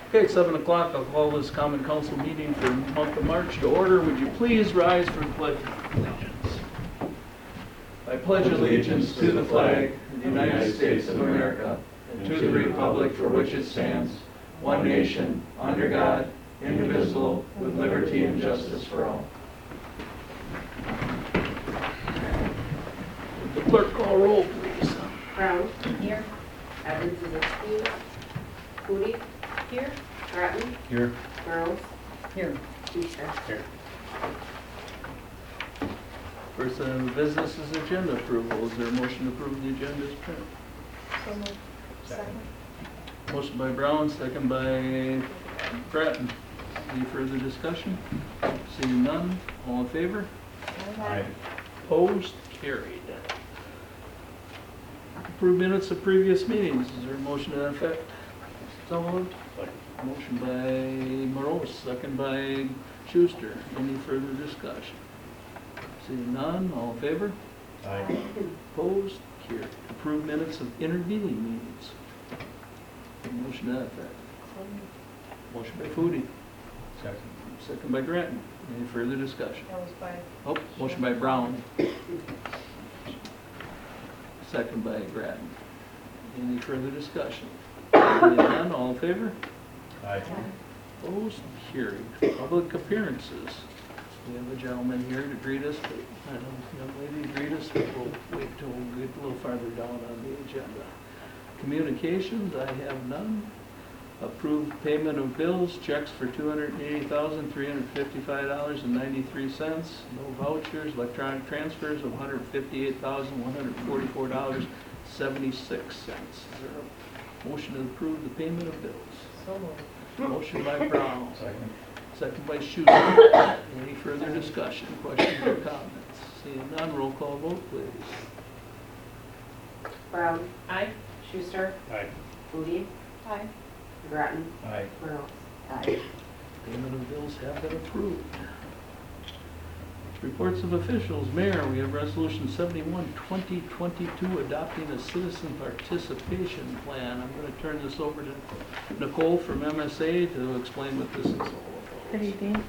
Okay, 7 o'clock, I'll call this common council meeting for the month of March to order. Would you please rise for the pledge of allegiance? I pledge allegiance to the flag of the United States of America and to the republic for which it stands, one nation, under God, indivisible, with liberty and justice for all. Would the clerk call roll, please? Brown. Here. Evans is excused. Moody. Here. Grattan. Here. Burrows. Here. Schuster. Here. First item of business is agenda approval. Is there a motion to approve the agenda as printed? So moved. Second. Motion by Brown, second by Grattan. Any further discussion? Seeing none, all in favor? Aye. Opposed? Carried. Approved minutes of previous meetings. Is there a motion to that effect? So moved. Motion by Morose, second by Schuster. Any further discussion? Seeing none, all in favor? Aye. Opposed? Carried. Approved minutes of intervening meetings. Motion to that effect. So moved. Motion by Foodie, Second. second by Grattan. Any further discussion? That was by. Oh, motion by Brown. Second by Grattan. Any further discussion? Seeing none, all in favor? Aye. Opposed? Carried. Public appearances. We have a gentleman here to greet us, but I don't know, young lady to greet us, but we'll wait till we get a little farther down on the agenda. Communications, I have none. Approved payment of bills, checks for $280,355.93. No vouchers, electronic transfers of $158,144.76. Is there a motion to approve the payment of bills? So moved. Motion by Brown, Second. second by Schuster. Any further discussion, questions or comments? Seeing none, roll call vote, please. Brown. Aye. Schuster. Aye. Moody. Aye. Grattan. Aye. Burrows. Aye. Payment of bills have been approved. Reports of officials. Mayor, we have Resolution 71, 2022, adopting a citizen participation plan. I'm going to turn this over to Nicole from MSA to explain what this is all about. Good evening.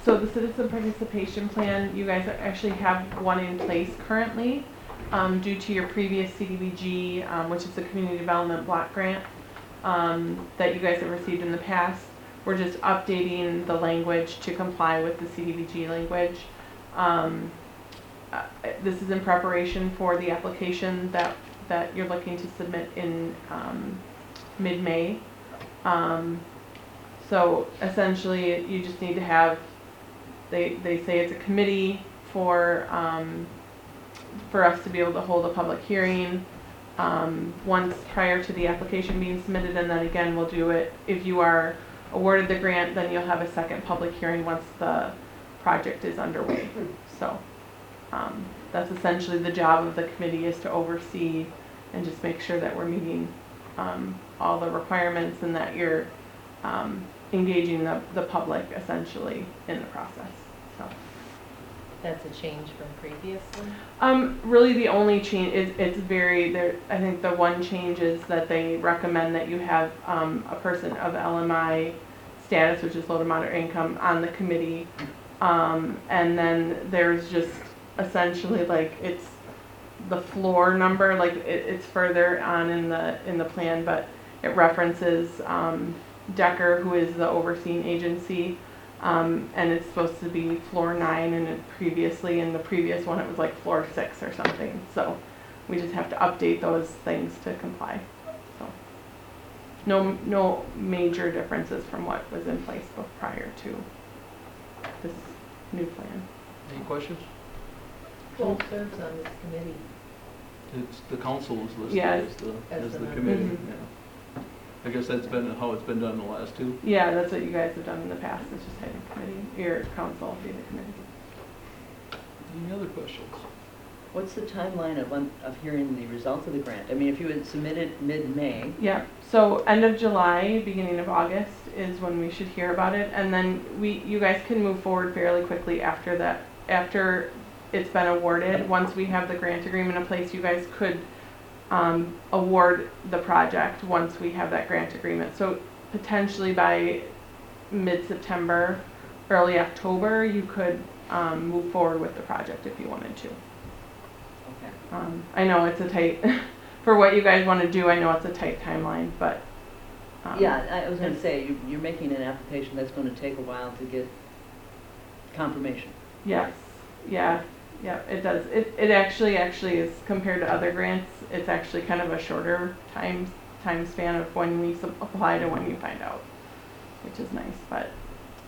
So the citizen participation plan, you guys actually have one in place currently due to your previous CDBG, which is the Community Development Block Grant that you guys have received in the past. We're just updating the language to comply with the CDBG language. This is in preparation for the application that you're looking to submit in mid-May. So essentially, you just need to have, they say it's a committee for us to be able to hold a public hearing once prior to the application being submitted, and then again, we'll do it, if you are awarded the grant, then you'll have a second public hearing once the project is underway. So that's essentially the job of the committee, is to oversee and just make sure that we're meeting all the requirements and that you're engaging the public essentially in the process. So That's a change from previously? really the only change is it's very there. I think the one change is that they recommend that you have a person of LMI status, which is low to moderate income, on the committee, and then there's just essentially like it's the floor number, like it's further on in the plan, but it references Decker, who is the overseeing agency, and it's supposed to be floor 9, and previously in the previous one it was like floor 6 or something. So we just have to update those things to comply. So no major differences from what was in place prior to this new plan. Any questions? Who serves on this committee? It's the council is listed Yeah. as the member. committee. Mhm. Yeah. I guess that's been how it's been done the last two. Yeah, that's what you guys have done in the past. It's just having committee, your council be the committee. Any other questions? What's the timeline of hearing the results of the grant? I mean, if you had submitted mid-May, Yeah, so end of July, beginning of August is when we should hear about it, and then you guys can move forward fairly quickly after that. After it's been awarded, once we have the grant agreement in place, you guys could award the project once we have that grant agreement. So potentially by mid-September, early October, you could move forward with the project if you wanted to. Okay. I know it's a tight, for what you guys want to do, I know it's a tight timeline, but. Yeah, I was gonna say, you're making an application that's gonna take a while to get confirmation. Yes, yeah, it does. It actually is, compared to other grants, it's actually kind of a shorter time span of when we apply to when you find out, which is nice, but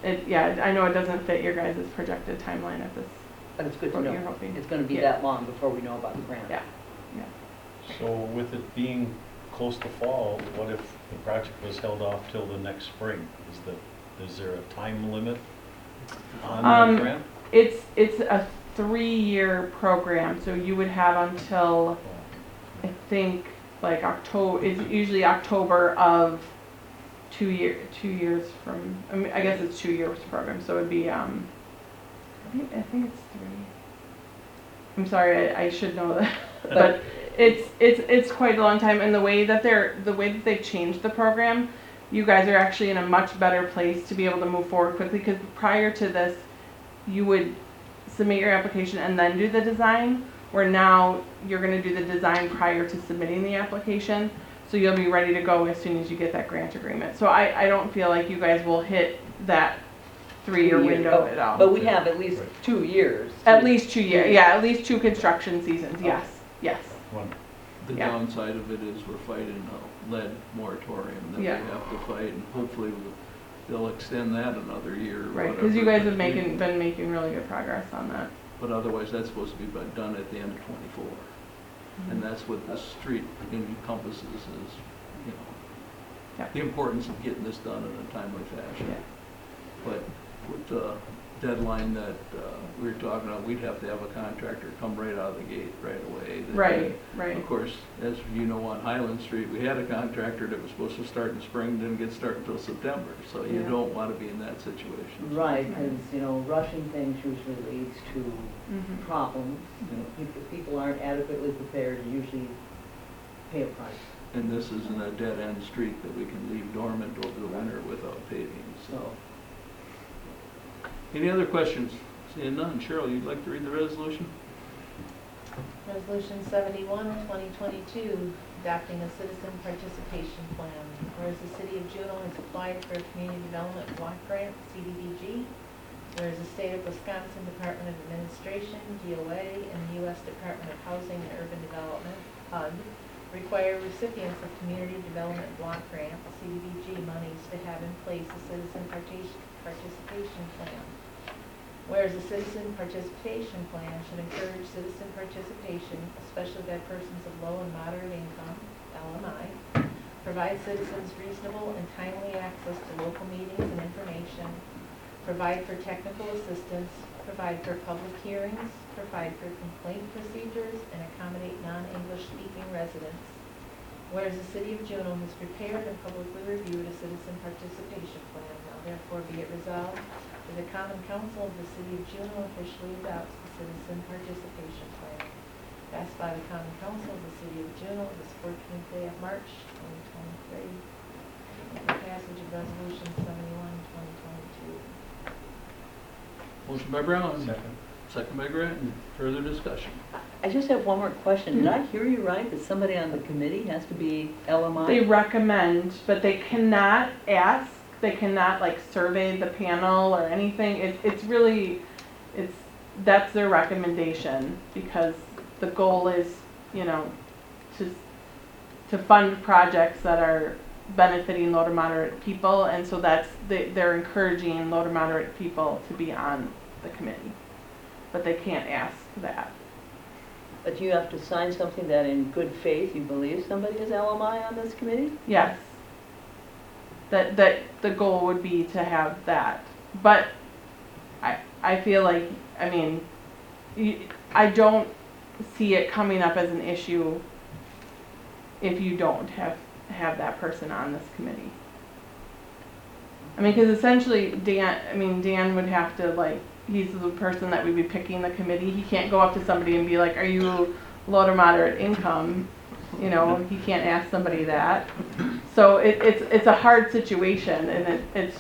I know it doesn't fit your guys' projected timeline at this. But it's good to What know. you're hoping. It's gonna be Yeah. that long before we know about the grant. Yeah. So with it being close to fall, what if the project was held off till the next spring? Is there a time limit on the grant? It's a 3-year program, so you would have until, I think, like October, it's usually October of 2 years from, I mean, I guess it's 2 years program, so it'd be, I think it's 3. I'm sorry, I should know that, but it's quite a long time, and the way that they've changed the program, you guys are actually in a much better place to be able to move forward quickly, because prior to this, you would submit your application and then do the design, where now you're gonna do the design prior to submitting the application, so you'll be ready to go as soon as you get that grant agreement. So I don't feel like you guys will hit that 3-year window at all. But we have at least 2 years. At least 2 years, yeah, at least 2 construction seasons, yes. One. The Yeah. downside of it is we're fighting a lead moratorium that we Yeah. have to fight, and hopefully they'll extend that another year or Right, whatever. because you guys have But been making really good progress on that. But otherwise, that's supposed to be done at the end of '24. And that's what the street encompasses is, you know, Yeah. the importance of getting this done in a timely fashion. Yeah. But with the deadline that we were talking about, we'd have to have a contractor come right out of the gate right away. Right. Of course, as you know, on Highland Street, we had a contractor that was supposed to start in spring, didn't get started until September. So you Yeah. don't want to be in that situation. Right, because, rushing things usually leads to Mhm. problems. If people aren't adequately prepared, you usually pay a price. And this isn't a dead-end street that we can leave dormant over the winter without paving, so. Any other questions? Seeing none. Cheryl, you'd like to read the resolution? Resolution 71, 2022, adopting a citizen participation plan. Whereas the city of Juneau has applied for a community development block grant, CDBG. Whereas the state of Wisconsin Department of Administration, DOA, and the U.S. Department of Housing and Urban Development, HUD, require recipients of community development block grant, CDBG monies to have in place a citizen participation plan. Whereas the citizen participation plan should encourage citizen participation, especially by persons of low and moderate income, LMI, provide citizens reasonable and timely access to local meetings and information, provide for technical assistance, provide for public hearings, provide for complaint procedures, and accommodate non-English speaking residents. Whereas the city of Juneau has prepared and publicly reviewed a citizen participation plan, now therefore be it resolved that the Common Council of the city of Juneau officially adopts the citizen participation plan, passed by the Common Council of the city of Juneau this 14th day of March, 2023. The passage of resolution 71, 2022. Motion by Brown. Second. Second by Grattan. Further discussion? I just have one more question. Did I hear you right, that somebody on the committee has to be LMI? They recommend, but they cannot ask, they cannot like survey the panel or anything. That's their recommendation, because the goal is, to fund projects that are benefiting low to moderate people, and so they're encouraging low to moderate people to be on the committee, but they can't ask that. But you have to sign something that in good faith you believe somebody is LMI on this committee? Yes. That the goal would be to have that. But I feel like, I don't see it coming up as an issue if you don't have that person on this committee. Because essentially Dan would have to, he's the person that would be picking the committee. He can't go up to somebody and be like, are you low to moderate income? you know, he can't ask somebody that. So it's a hard situation, and it's,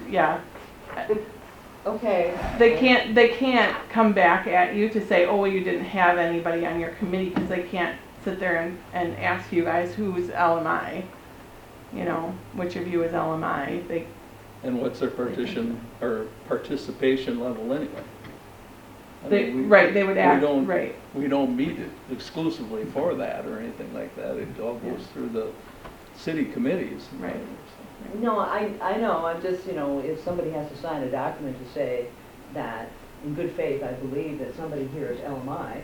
yeah. Okay. They can't come back at you to say, oh, you didn't have anybody on your committee, because they can't sit there and ask you guys who's LMI, you know, which of you is LMI. And what's their participation level anyway? I mean, They would act, right. We don't meet it exclusively for that or anything like that. It all goes through the city committees. Right. No, I know, I'm just, you know, if somebody has to sign a document to say that, in good faith, I believe that somebody here is LMI,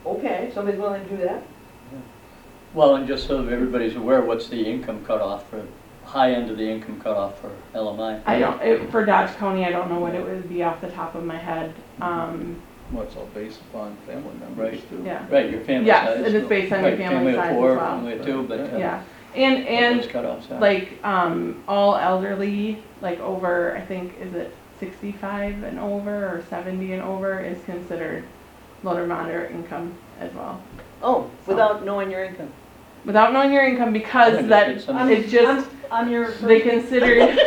okay, somebody's willing to do that? Well, and just so that everybody's aware, what's the income cutoff for, high end of the income cutoff for LMI? For Dodge County, I don't know what it would be off the top of my head. Well, it's all based upon family members Right. too. Yeah. Right, your family Yes, size. it is based on your Right, family size of four, as well. family of two, but Yeah, what and those cutoffs are. like, all elderly, like over, I think, is it 65 and over or 70 and over is considered low to moderate income as well. Oh, without knowing your income? Without knowing your income, because Okay, that, it's something- it's just, I'm your. they consider, I'm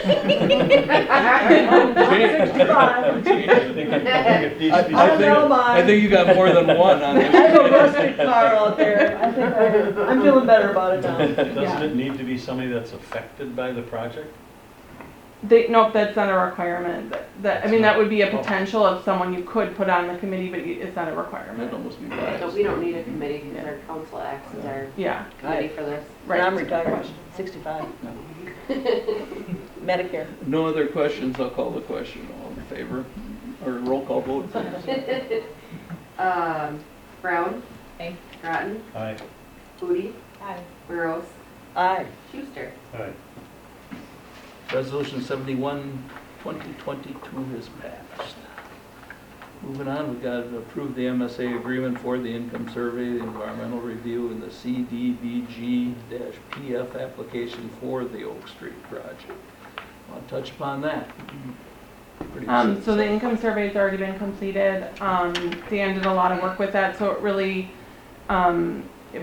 65. I think you got more than one on I this. have a rustic car out there. I think I'm feeling better about it now. Doesn't it need to be somebody that's affected by the project? nope, that's not a requirement. I mean, that would be a potential of someone you could put on the committee, but it's not a It'd requirement. almost be So biased. we don't need a committee because our council acts as our Yeah, committee for this. And I'm retired, 65. Medicare. No other questions, I'll call the question. All in favor? Or roll call vote, please. Brown, Aye. Groton, Aye. Foodie, Aye. Burrows, Aye. Schuster. Aye. Resolution 71, 2022 is passed. Moving on, we got to approve the MSA agreement for the income survey, the environmental review, and the CDBG-PF application for the Oak Street project. Want to touch upon that? Pretty so the income survey's already been completed. Dan did a lot of work with that, so it really,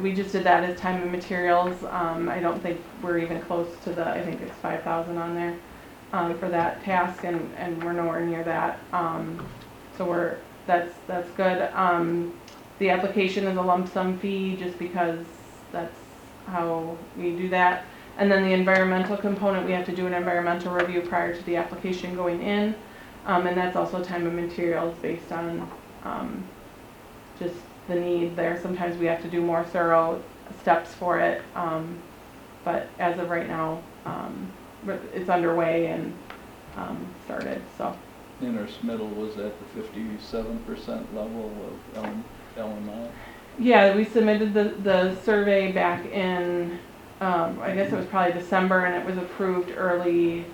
we just did that as time and materials. I don't think we're even close to I think it's 5,000 on there, for that task, and we're nowhere near that. So that's good. The application is a lump sum fee just because that's how we do that. And then the environmental component, we have to do an environmental review prior to the application going in. And that's also time and materials based on just the need there. Sometimes we have to do more thorough steps for it. But as of right now, it's underway and started, so. Intermittal was at the 57% level of LMI. Yeah, we submitted the survey back in, I guess it was probably December, and it was approved early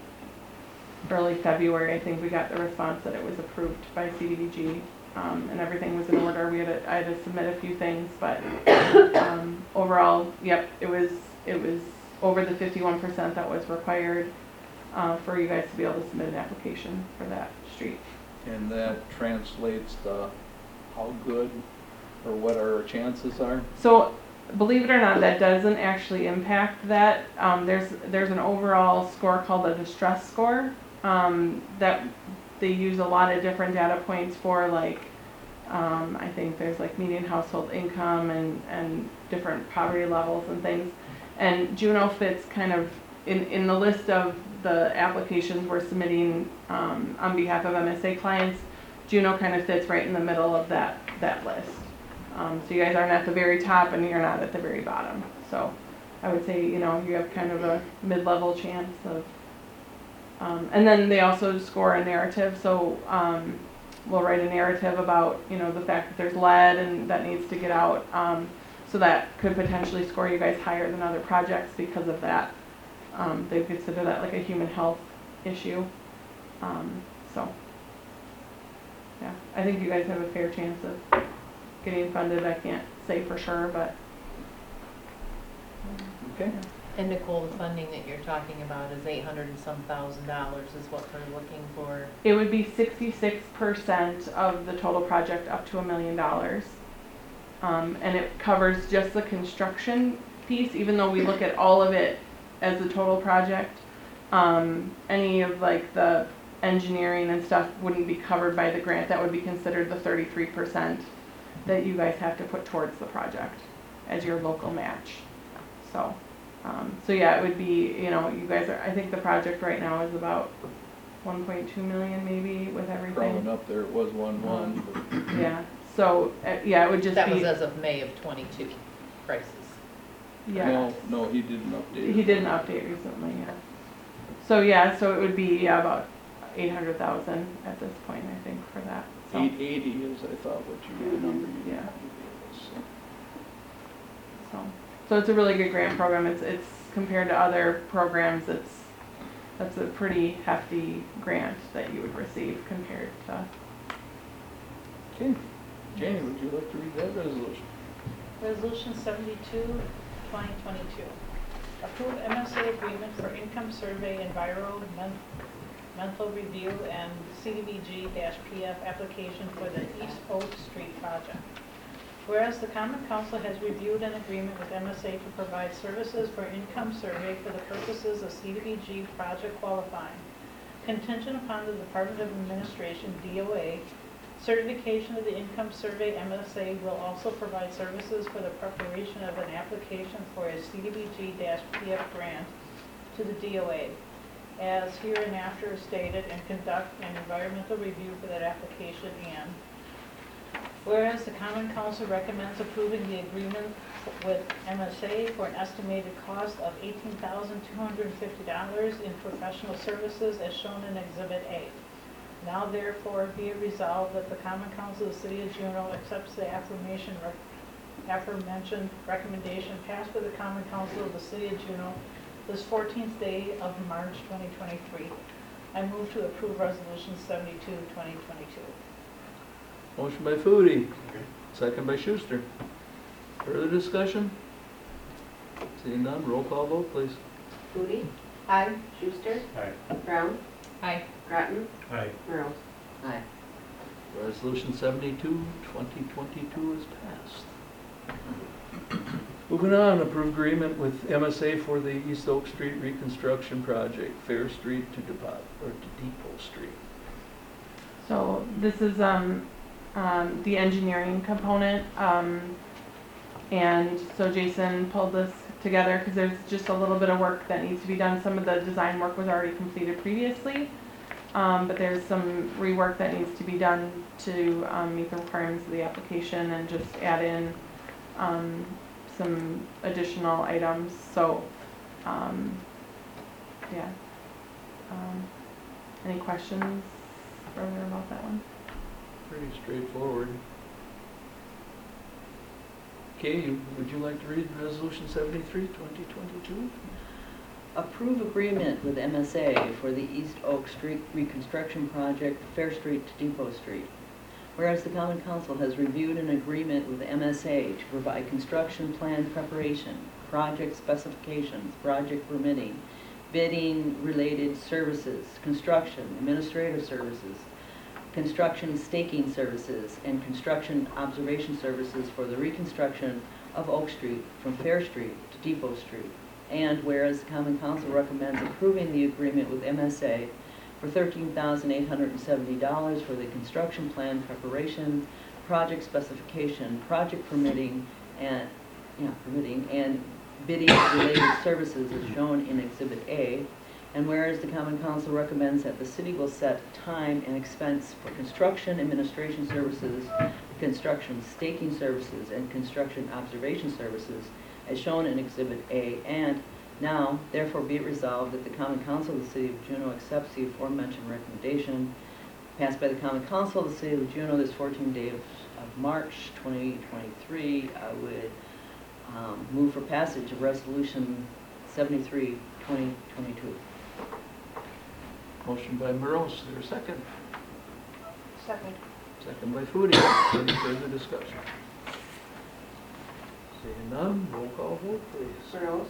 February. I think we got the response that it was approved by CDBG, and everything was in order. I had to submit a few things, but overall, yep, it was over the 51% that was required for you guys to be able to submit an application for that street. And that translates to how good or what our chances are? So, believe it or not, that doesn't actually impact that. There's an overall score called a distress score that they use a lot of different data points for, like I think there's like median household income and different poverty levels and things. And Juneau fits kind of in the list of the applications we're submitting on behalf of MSA clients. Juneau kind of fits right in the middle of that list. So you guys aren't at the very top and you're not at the very bottom. So I would say, you know, you have kind of a mid-level chance of, and then they also score a narrative. So we'll write a narrative about, you know, the fact that there's lead and that needs to get out. So that could potentially score you guys higher than other projects because of that. They consider that like a human health issue. So yeah, I think you guys have a fair chance of getting funded. I can't say for sure, but Okay. And Nicole, the funding that you're talking about is $800 and some thousand is what we're looking for. it would be 66% of the total project up to $1 million. And it covers just the construction piece, even though we look at all of it as a total project. Any of like the engineering and stuff wouldn't be covered by the grant. That would be considered the 33% that you guys have to put towards the project as your local match. So, so yeah, it would be, you know, you guys are, I think the project right now is about 1.2 million maybe with everything. Rounding up there, it was 1.1. Yeah, so, yeah, it would just That was be, as of May of '22 prices. yeah. No, he didn't update it. He did an update recently, yeah. So, yeah, so it would be, yeah, about 800,000 at this point, I think, for that, so. 880 is, I thought, what you, the number you Yeah. gave us, so. So it's a really good grant program. It's compared to other programs, that's a pretty hefty grant that you would receive compared to. Okay. Janie, would you like to read that resolution? Resolution 72, 2022. Approve MSA agreement for income survey, environmental review, and CDBG-PF application for the East Oak Street project. Whereas the Common Council has reviewed an agreement with MSA to provide services for income survey for the purposes of CDBG project qualifying, contingent upon the Department of Administration, DOA, certification of the income survey, MSA will also provide services for the preparation of an application for a CDBG-PF grant to the DOA, as hereinafter stated, and conduct an environmental review for that application. And whereas the Common Council recommends approving the agreement with MSA for an estimated cost of $18,250 in professional services as shown in Exhibit A. Now therefore be it resolved that the Common Council of the City of Juneau accepts the aforementioned recommendation passed by the Common Council of the City of Juneau this 14th day of March 2023. I move to approve Resolution 72, 2022. Motion by Foodie, second by Schuster. Further discussion? Seeing none, roll call vote, please. Foodie? Aye. Schuster? Aye. Brown? Aye. Groton? Aye. Merle? Aye. Resolution 72, 2022 is passed. Moving on, approve agreement with MSA for the East Oak Street reconstruction project, Fair Street to Depot Street. So this is the engineering component, and so Jason pulled this together because there's just a little bit of work that needs to be done. Some of the design work was already completed previously, but there's some rework that needs to be done to meet the requirements of the application and just add in some additional items. So, yeah. Any questions further about that one? Pretty straightforward. Kay, would you like to read Resolution 73, 2022? Approve agreement with MSA for the East Oak Street reconstruction project, Fair Street to Depot Street. Whereas the Common Council has reviewed an agreement with MSA to provide construction plan preparation, project specifications, project permitting, bidding related services, construction, administrative services, construction staking services, and construction observation services for the reconstruction of Oak Street from Fair Street to Depot Street. And whereas the Common Council recommends approving the agreement with MSA for $13,870 for the construction plan preparation, project specification, project permitting, and bidding related services as shown in Exhibit A. And whereas the Common Council recommends that the city will set time and expense for construction administration services, construction staking services, and construction observation services as shown in Exhibit A. And now, therefore, be it resolved that the Common Council of the City of Juneau accepts the aforementioned recommendation passed by the Common Council of the City of Juneau this 14th day of March 2023. I would move for passage of Resolution 73, 2022. Motion by Morose, is there a second? Second. Second by Foodie. Any further discussion? Seeing none, roll call vote, please. Merle?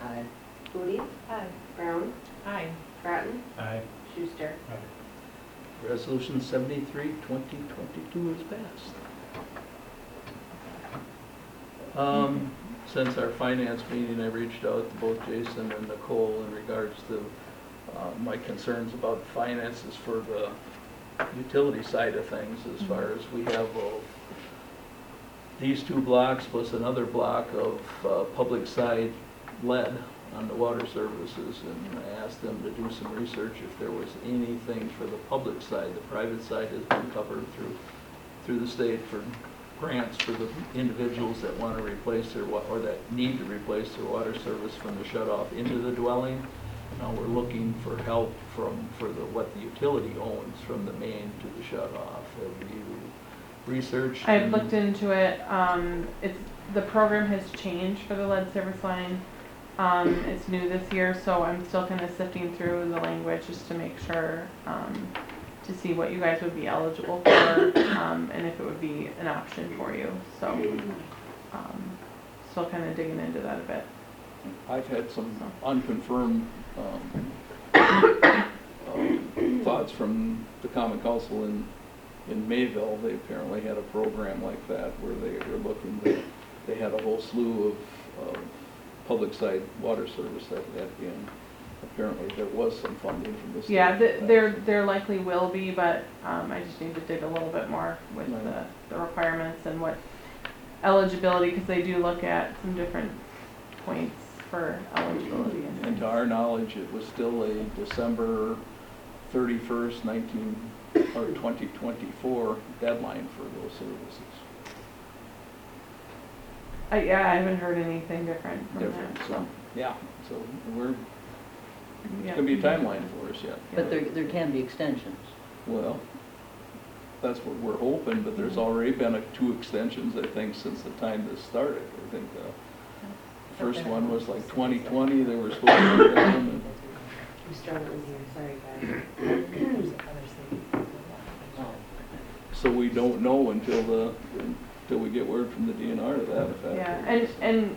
Aye. Foodie? Aye. Brown? Aye. Groton? Aye. Schuster? Resolution 73, 2022 is passed. Since our finance meeting, I reached out to both Jason and Nicole in regards to my concerns about finances for the utility side of things, as far as we have these 2 blocks plus another block of public side lead on the water services, and I asked them to do some research if there was anything for the public side. The private side has been covered through the state for grants for the individuals that want to replace their, or that need to replace their water service from the shut-off into the dwelling. Now we're looking for help for what the utility owns from the main to the shut-off. Have you researched? I've looked into it. The program has changed for the lead service line. It's new this year, so I'm still kind of sifting through the language just to make sure, to see what you guys would be eligible for, and if it would be an option for you. So, still kind of digging into that a bit. I've had some unconfirmed thoughts from the Common Council in Mayville. They apparently had a program like that where they were looking, they had a whole slew of public side water service that had been, apparently there was some funding from the state. Yeah, there likely will be, but I just need to dig a little bit more with the requirements and what eligibility, because they do look at some different points for eligibility. And to our knowledge, it was still a December 31st, 2024 deadline for those services. Yeah, I haven't heard anything different from that. So, yeah, so it's Yeah. gonna be a timeline for us yet. But there can be extensions. Well, that's what we're hoping, but there's already been 2 extensions, I think, since the time this started. I think the first one was like 2020, they were supposed to be done, and I'm struggling here, sorry guys. so we don't know until we get word from the DNR to that effect. Yeah, and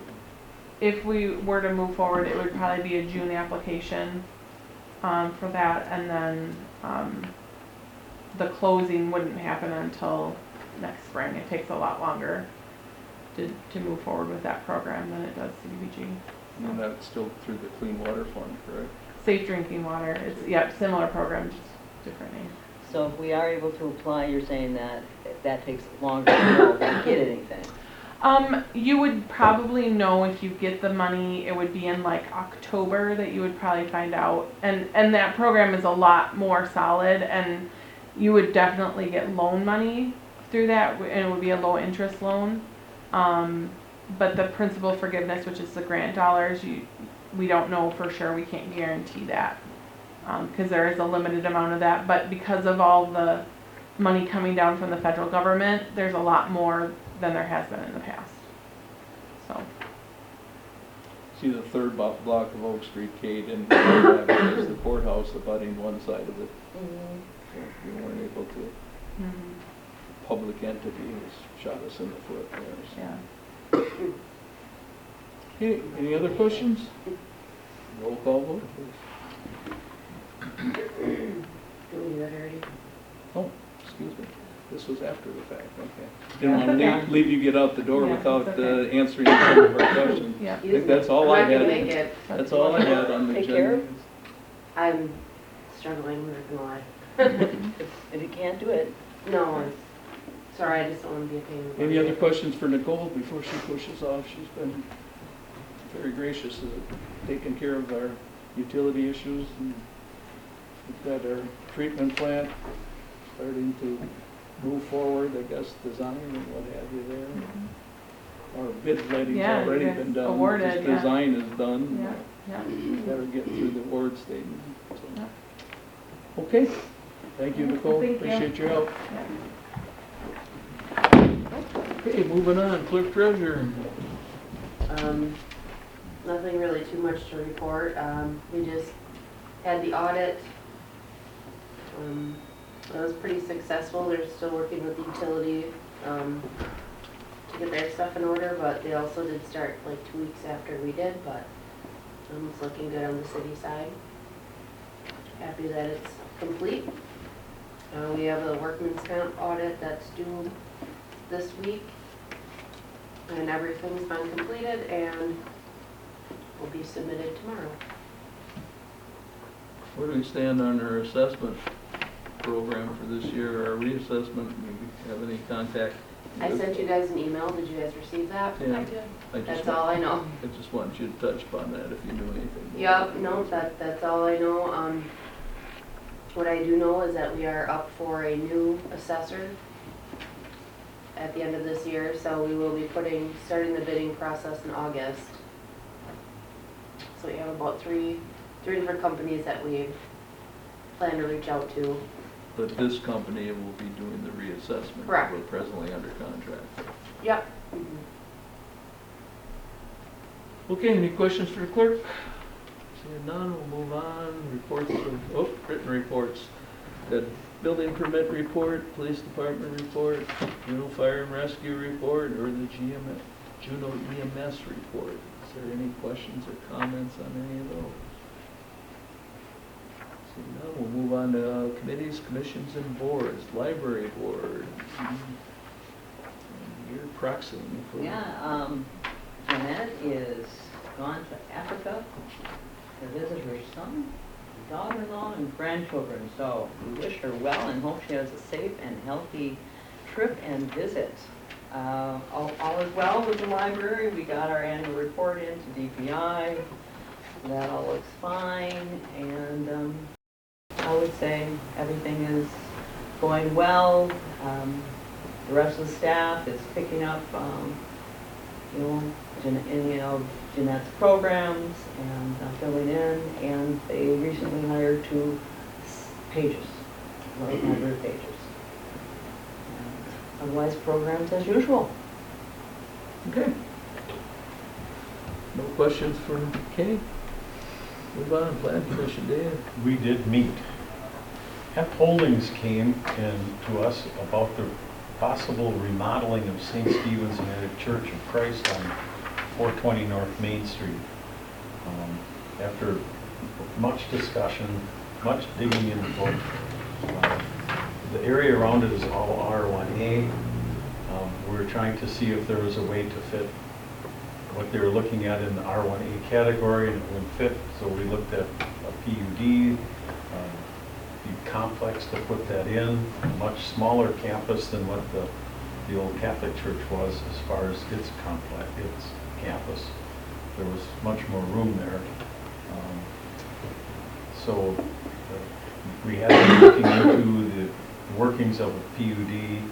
if we were to move forward, it would probably be a June application for that, and then the closing wouldn't happen until next spring. It takes a lot longer to move forward with that program than it does CDBG. And that's still through the Clean Water Fund, correct? Safe drinking water. It's similar program, just different name. So if we are able to apply, you're saying that takes longer to know if we get anything? You would probably know if you get the money. It would be in like October that you would probably find out. And that program is a lot more solid, and you would definitely get loan money through that, and it would be a low interest loan. But the principal forgiveness, which is the grant dollars, we don't know for sure. We can't guarantee that because there is a limited amount of that. But because of all the money coming down from the federal government, there's a lot more than there has been in the past. So. See the 3rd block of Oak Street, Kate, and there's the courthouse abutting one side of it. So we weren't able to. Public entity has shot us in the foot there. So. Yeah. Okay, any other questions? Roll call vote, please. Did we do that already? Oh, excuse me. This was after the fact, okay. Didn't want to leave you get out the door Yeah, without it's okay. answering some of our questions. Yeah. I think that's all I I'm not gonna had. make it. That's all I had on the Take care. agenda. I'm struggling, I'm not gonna lie. If you can't do it, No, I'm sorry, I just don't wanna be a pain in the Any butt. other questions for Nicole before she pushes off? She's been very gracious at taking care of our utility issues. And we've got our treatment plant starting to move forward, I guess, design and what have you there. Our bid letting's Yeah, already it's been done. awarded, Just yeah. design is done. Yeah. Gotta get through the award statement. So. Yeah. Okay, thank you, Nicole. Thank you. Appreciate your help. Yeah. Okay, moving on, clerk treasurer. Nothing really too much to report. We just had the audit. It was pretty successful. They're still working with the utility to get their stuff in order, but they also did start like 2 weeks after we did, but it's looking good on the city side. Happy that it's complete. We have a workman's comp audit that's due this week. And everything's been completed and will be submitted tomorrow. Where do we stand on our assessment program for this year, our reassessment? Do you have any contact? I sent you guys an email, did you guys receive that? Yeah. I did. That's all I know. I just wanted you to touch upon that if you knew anything. Yep, no, that's all I know. What I do know is that we are up for a new assessor at the end of this year, so we will be starting the bidding process in August. So we have about three different companies that we plan to reach out to. But this company will be doing the reassessment. Correct. We're presently under contract. Yep. Okay, any questions for the clerk? Seeing none, we'll move on. Reports of, written reports. The building permit report, police department report, Juneau Fire and Rescue report, or the Juneau EMS report. Is there any questions or comments on any of those? Seeing none, we'll move on to committees, commissions, and boards. Library board. And you're proxying for. Yeah, Jeanette is gone to Africa to visit her son, daughter-in-law, and grandchildren. So we wish her well and hope she has a safe and healthy trip and visit. All is well with the library. We got our annual report in to DPI. That all looks fine, and I would say everything is going well. The rest of the staff is picking up, any of Jeanette's programs and filling in, and they recently hired 2 pages, library pages. And otherwise, programs as usual. Okay. No questions for Kay? Move on, plan commission, Dan. We did meet. F Holdings came to us about the possible remodeling of St. Stephen's United Church of Christ on 420 North Main Street. After much discussion, much digging into it, the area around it is all R1A. We were trying to see if there was a way to fit what they were looking at in the R1A category, and it wouldn't fit, so we looked at a PUD, the complex to put that in, a much smaller campus than what the old Catholic church was as far as its complex, its campus. There was much more room there. So we had been looking into the workings of a PUD,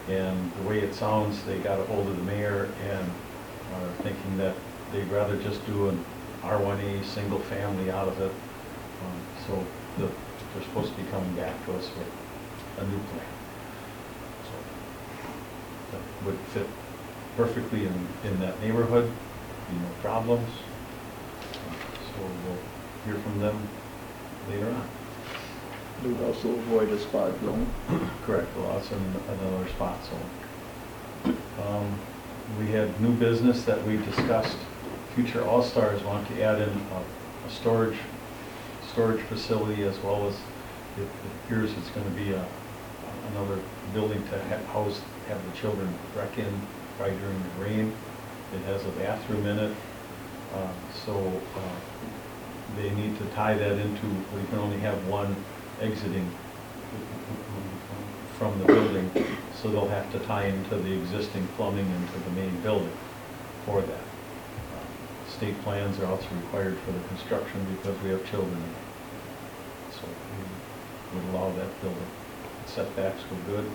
and the way it sounds, they got a hold of the mayor and are thinking that they'd rather just do an R1A single family out of it. So they're supposed to be coming back to us with a new plan. So that would fit perfectly in that neighborhood, be no problems. So we'll hear from them later on. We would also avoid a spot zone. Correct, well, that's another spot zone. We had new business that we discussed. Future All-Stars want to add in a storage facility, as well as it appears it's going to be another building to have the children rec in right during the rain. It has a bathroom in it, so they need to tie that into, we can only have one exiting from the building, so they'll have to tie into the existing plumbing into the main building for that. State plans are also required for the construction because we have children in it. So we would allow that building. Setbacks were good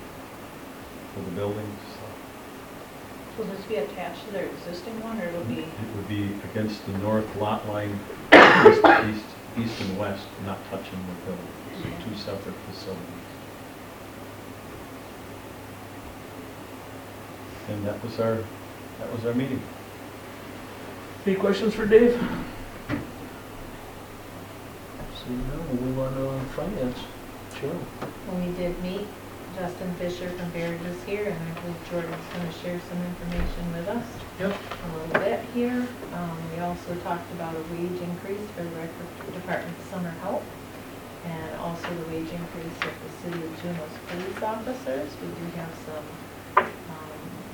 for the buildings. Will this be attached to their existing one, or will it be? It would be against the north lot line, east and west, not touching the building. So 2 separate facilities. And that was our meeting. Any questions for Dave? See, now we'll move on to finance. Sure. When we did meet, Justin Fisher from Baird was here, and I believe Jordan's going to share some information with us. Yep. A little bit here. We also talked about a wage increase for the record department summer help, and also the wage increase of the city of Juneau's police officers. We do have some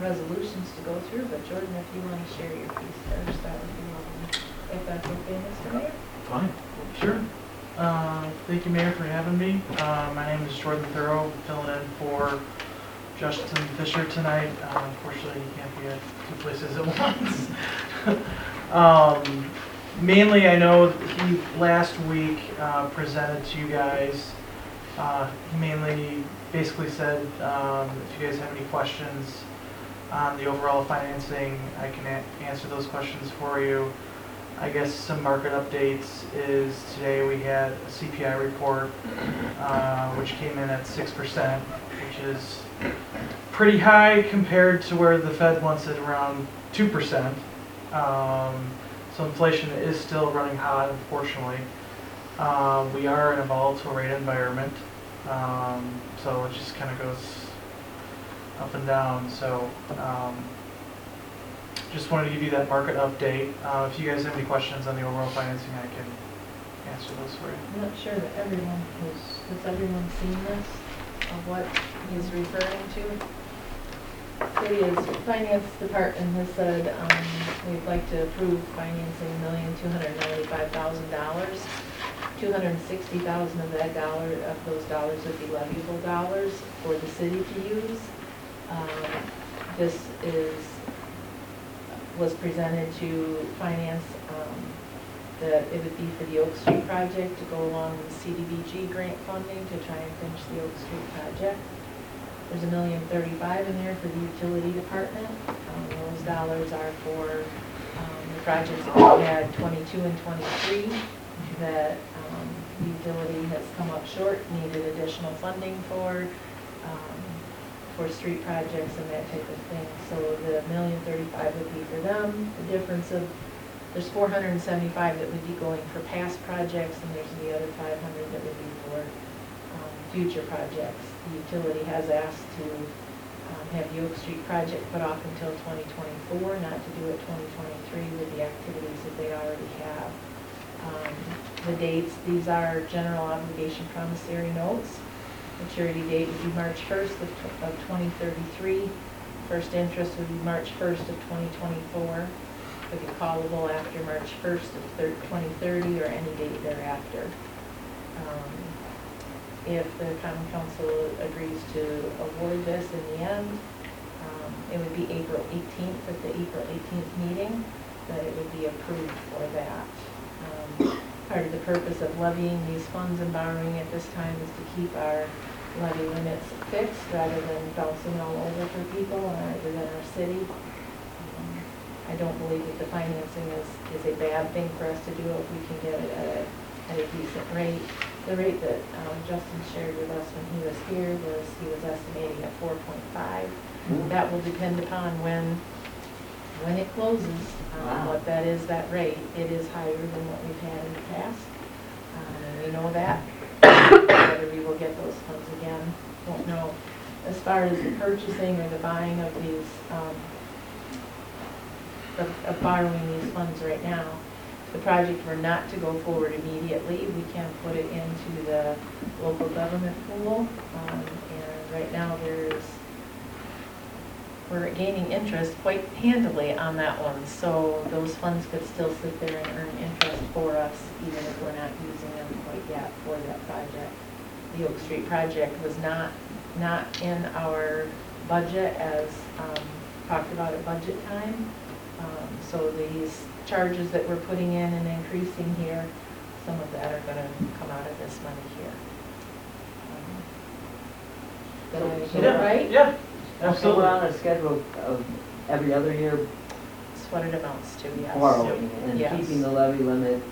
resolutions to go through, but Jordan, if you want to share your piece first, that would be lovely. If that's okay, Mr. Mayor? Fine. Sure. Thank you, Mayor, for having me. My name is Jordan Thorough, filling in for Justin Fisher tonight. Unfortunately, he can't be at two places at once. Mainly, I know he last week presented to you guys. He mainly basically said if you guys have any questions on the overall financing, I can answer those questions for you. I guess some market updates is today we had a CPI report which came in at 6%, which is pretty high compared to where the Fed wants it around 2%. So inflation is still running hot, unfortunately. We are in a volatile rate environment, so it just kind of goes up and down. So just wanted to give you that market update. If you guys have any questions on the overall financing, I can answer those for you. I'm not sure that everyone has everyone seen this, of what he's referring to? City's finance department has said, we'd like to approve financing $1,295,000. $260,000 of those dollars would be leviable dollars for the city to use. This was presented to finance that it would be for the Oak Street project to go along with CDBG grant funding to try and finish the Oak Street project. There's $1,035,000 in there for the utility department. Those dollars are for the projects that we had 22 and 23 that the utility has come up short, needed additional funding for street projects and that type of thing. So the $1,035,000 would be for them. The difference of, there's $475,000 that would be going for past projects, and there's the other $500,000 that would be for future projects. The utility has asked to have the Oak Street project put off until 2024, not to do it 2023 with the activities that they already have. The dates, these are general obligation promissory notes. Maturity date would be March 1st of 2033. First interest would be March 1st of 2024. Could be callable after March 1st of 2030 or any date thereafter. If the Common Council agrees to award this in the end, it would be April 18th at the April 18th meeting that it would be approved for that. Part of the purpose of levying these funds and borrowing at this time is to keep our levy limits fixed rather than bouncing all over for people other than our city. I don't believe that the financing is a bad thing for us to do if we can get it at a decent rate. The rate that Justin shared with us when he was here was, he was estimating at 4.5. That will depend upon when it closes, what that is, that rate. It is higher than what we've had in the past. We know that. Whether we will get those funds again, won't know. As far as the purchasing or the buying of these, of borrowing these funds right now, if the project were not to go forward immediately, we can put it into the local government pool. And right now we're gaining interest quite handily on that one, so those funds could still sit there and earn interest for us, even if we're not using them quite yet for that project. The Oak Street project was not in our budget as talked about at budget time. So these charges that we're putting in and increasing here, some of that are going to come out of this money here. Did I get it right? Yeah. So Absolutely. we're on a schedule of every other year That's what it amounts to, yes. borrowing and Yes. keeping the levy limit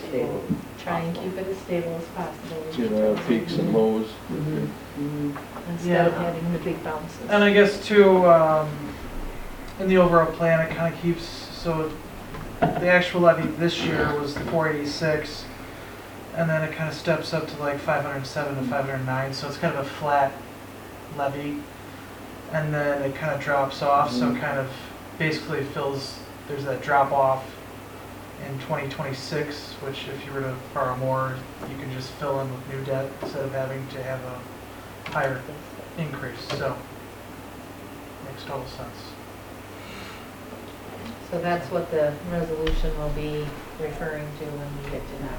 stable. Try and keep it as stable as possible. You know, peaks and lows. Instead of Yeah. having the big bounces. And I guess too, in the overall plan, it kind of keeps, so the actual levy this year was 486, and then it kind of steps up to like 507 to 509, so it's kind of a flat levy, and then it kind of drops off, so it kind of basically fills, there's that drop off in 2026, which if you were to borrow more, you can just fill in with new debt instead of having to have a higher increase, so. makes total sense. So that's what the resolution will be referring to when we get to that.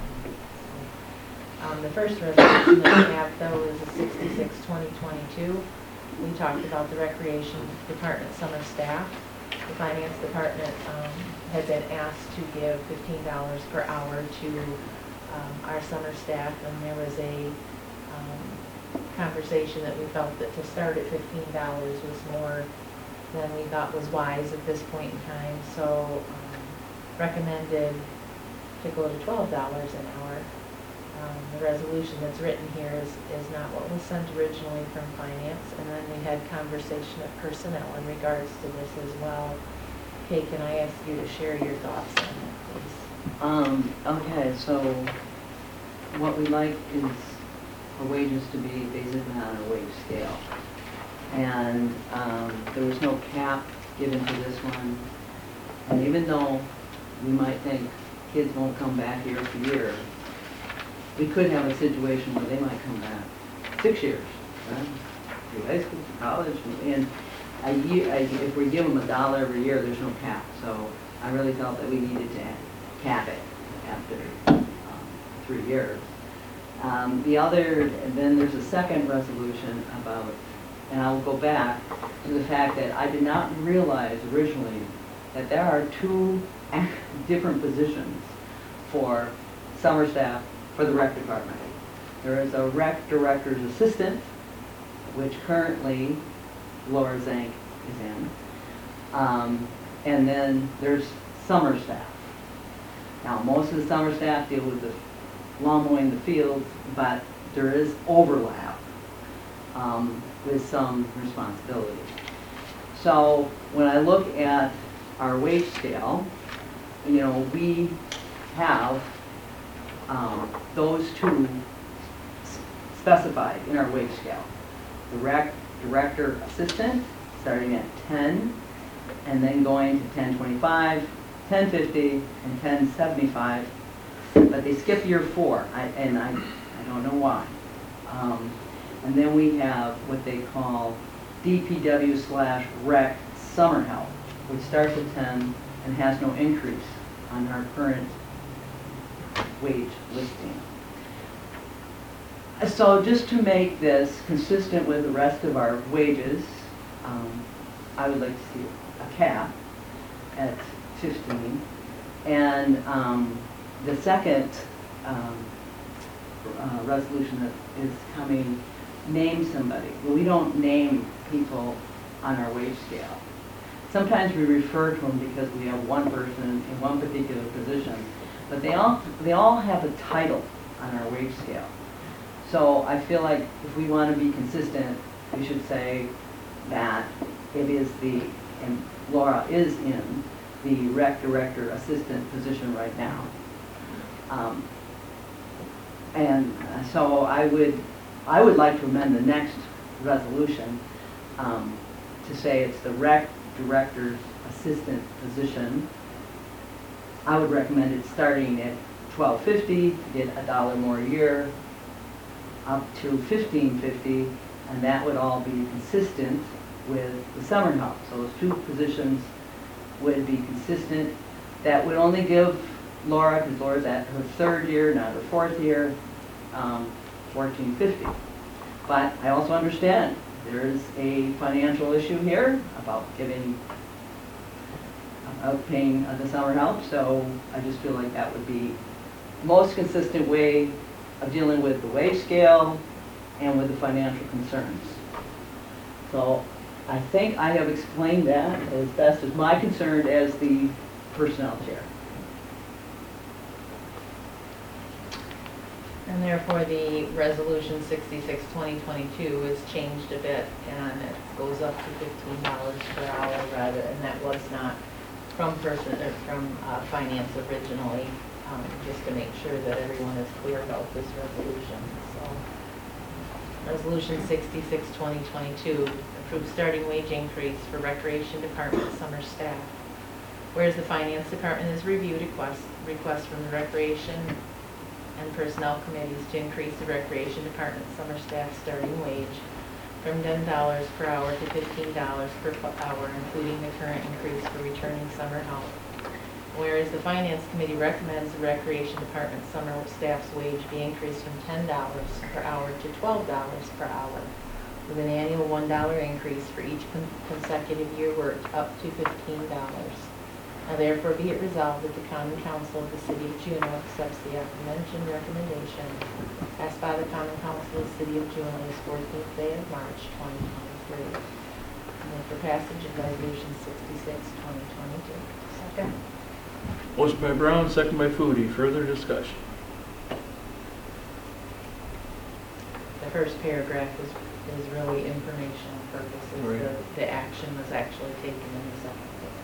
The first resolution that we have though is the 66-2022. We talked about the recreation department summer staff. The finance department had been asked to give $15 per hour to our summer staff, and there was a conversation that we felt that to start at $15 was more than we thought was wise at this point in time, so recommended to go to $12 an hour. The resolution that's written here is not what was sent originally from finance, and then we had conversation of personnel in regards to this as well. Kay, can I ask you to share your thoughts on that, please? Okay, so what we like is for wages to be basically on a wage scale. And there was no cap given to this one. And even though we might think kids won't come back year after year, we could have a situation where they might come back 6 years, right? Through high school, college, and a year, if we give them $1 every year, there's no cap. So I really felt that we needed to cap it after 3 years. Then there's a second resolution about, and I'll go back to the fact that I did not realize originally that there are 2 different positions for summer staff for the rec department. There is a rec director's assistant, which currently Laura Zank is in. And then there's summer staff. Now, most of the summer staff deal with the lawn mowing the fields, but there is overlap with some responsibilities. So when I look at our wage scale, you know, we have those 2 specified in our wage scale. The rec director assistant starting at 10 and then going to 10.25, 10.50, and 10.75. But they skip year 4, and I don't know why. And then we have what they call DPW/rec summer help, which starts at 10 and has no increase on our current wage listing. So just to make this consistent with the rest of our wages, I would like to see a cap at 15. And the second resolution that is coming, name somebody. Well, we don't name people on our wage scale. Sometimes we refer to them because we have one person in one particular position, but they all have a title on our wage scale. So I feel like if we want to be consistent, we should say that it is and Laura is in the rec director assistant position right now. And so I would like to amend the next resolution to say it's the rec director's assistant position. I would recommend it starting at $12.50 to get $1 more a year, up to $15.50, and that would all be consistent with the summer help. So those 2 positions would be consistent. That would only give Laura, because Laura's at her 3rd year, not her 4th year, $14.50. But I also understand there is a financial issue here about paying the summer help, so I just feel like that would be the most consistent way of dealing with the wage scale and with the financial concerns. So I think I have explained that as best as my concern as the personnel chair. And therefore, the resolution 66-2022 is changed a bit, and it goes up to $15 per hour rather, and that was not from finance originally, just to make sure that everyone is clear about this resolution. So, resolution 66-2022 approves starting wage increase for recreation department summer staff. Whereas the finance department has reviewed requests from the recreation and personnel committees to increase the recreation department summer staff starting wage from $10 per hour to $15 per hour, including the current increase for returning summer help. Whereas the Finance Committee recommends the Recreation Department summer staff's wage be increased from $10 per hour to $12 per hour, with an annual $1 increase for each consecutive year worked up to $15. Now therefore be it resolved that the Common Council of the City of Juneau accepts the aforementioned recommendation passed by the Common Council of the City of Juneau this 14th day of March, 2023. And move for passage of Resolution 66, 2022. Second. Motion by Brown, second by Foodie. Further discussion? The first paragraph is really informational purposes. Right. The action was actually taken in the second paragraph.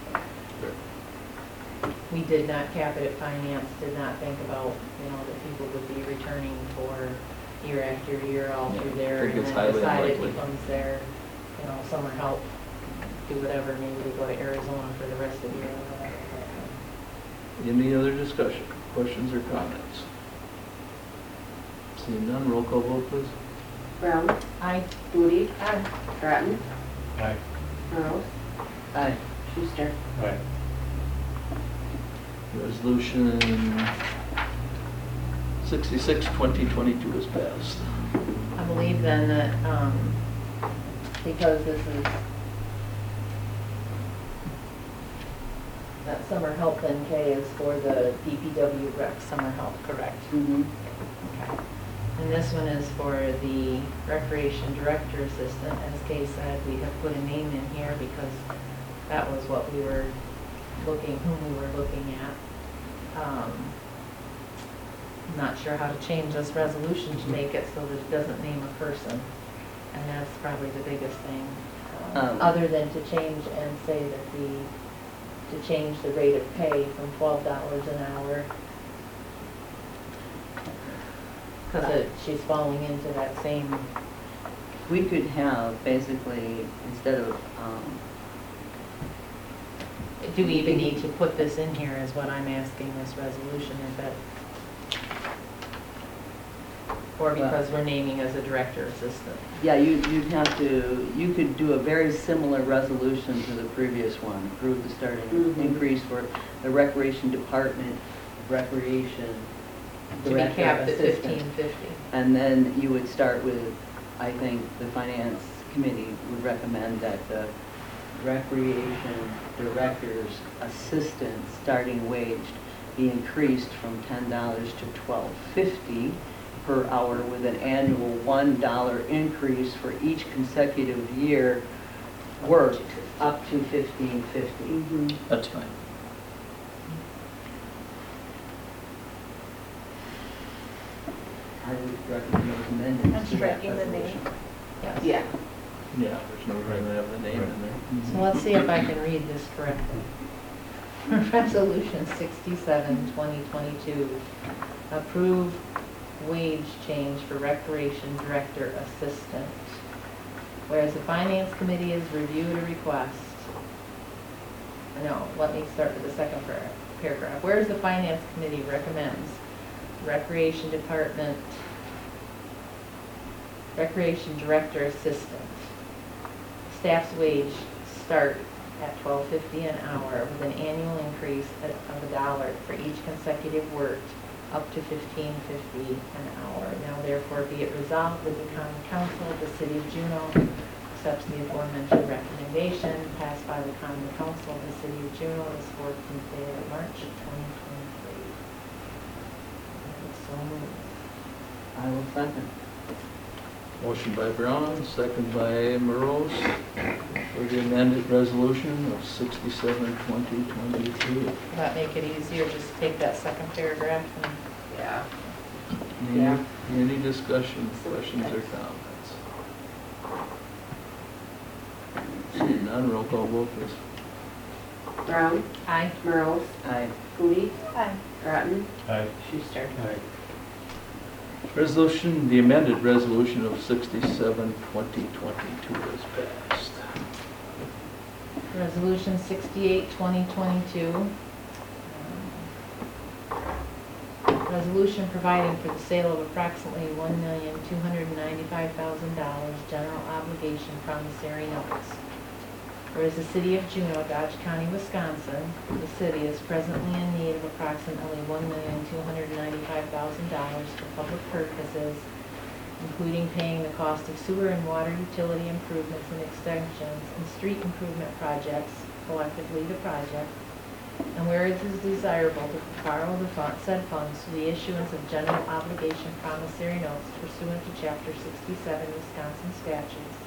We did not cap it at finance, did not think about, that people would be returning for year after year all through there. I think it's And highly then decide it unlikely. becomes their, summer help, do whatever, maybe they go to Arizona for the rest of the year or whatever. Any other discussion, questions or comments? Seeing none, roll call vote please. Brown, Aye. Moody, Groton, Aye. Merles, Aye. Schuster. Aye. Resolution 66, 2022 is passed. I believe then that, because this is, that summer help then Kay is for the DPW rec summer help, correct? Mm-hmm. Okay. And this one is for the recreation director assistant. As Kay said, we have put a name in here because that was what we were whom we were looking at. I'm not sure how to change this resolution to make it so that it doesn't name a person. And that's probably the biggest thing, other than to change and say that to change the rate of pay from $12 an hour. Because she's falling into that same, We could have basically, instead of, do we even need to put this in here is what I'm asking this resolution, is that, or because we're naming as a director assistant? yeah, you'd have to, you could do a very similar resolution to the previous one. Approve the starting increase for the Recreation Department, Recreation To be Director capped at Assistant. $15.50. And then you would start with, I think, the Finance Committee would recommend that the Recreation Director's Assistant starting wage be increased from $10 to $12.50 per hour with an annual $1 increase for each consecutive year worked up to $15.50. That's fine. I would recommend those amendments I'm to that striking the name. resolution. Yes. Yeah. Yeah, there's no reason to have the name in there. So let's see if I can read this correctly. Resolution 67, 2022, approve wage change for Recreation Director Assistant. Whereas the Finance Committee has reviewed a request. No, let me start with the second paragraph. Whereas the Finance Committee recommends Recreation Department, Recreation Director Assistant, staff's wage start at $12.50 an hour with an annual increase of $1 for each consecutive worked up to $15.50 an hour. Now therefore be it resolved that the Common Council of the City of Juneau accepts the aforementioned recommendation passed by the Common Council of the City of Juneau this 14th day of March of 2023. So moved. I will second. Motion by Brown, second by Morose, for the amended resolution of 67, 2022. Will that make it easier, just take that second paragraph and Yeah. Any discussion, questions, or comments? Seeing none, roll call vote please. Brown, aye. Merles, Aye. Moody, Aye. Groton, Aye. Schuster. Resolution, the amended resolution of 67, 2022 is passed. Resolution 68, 2022. Resolution providing for the sale of approximately $1,295,000 general obligation promissory notes. Whereas the city of Juneau, Dodge County, Wisconsin, the city is presently in need of approximately $1,295,000 for public purposes, including paying the cost of sewer and water utility improvements and extensions and street improvement projects, collectively the project. And whereas it is desirable to borrow the said funds through the issuance of general obligation promissory notes pursuant to Chapter 67 Wisconsin statutes,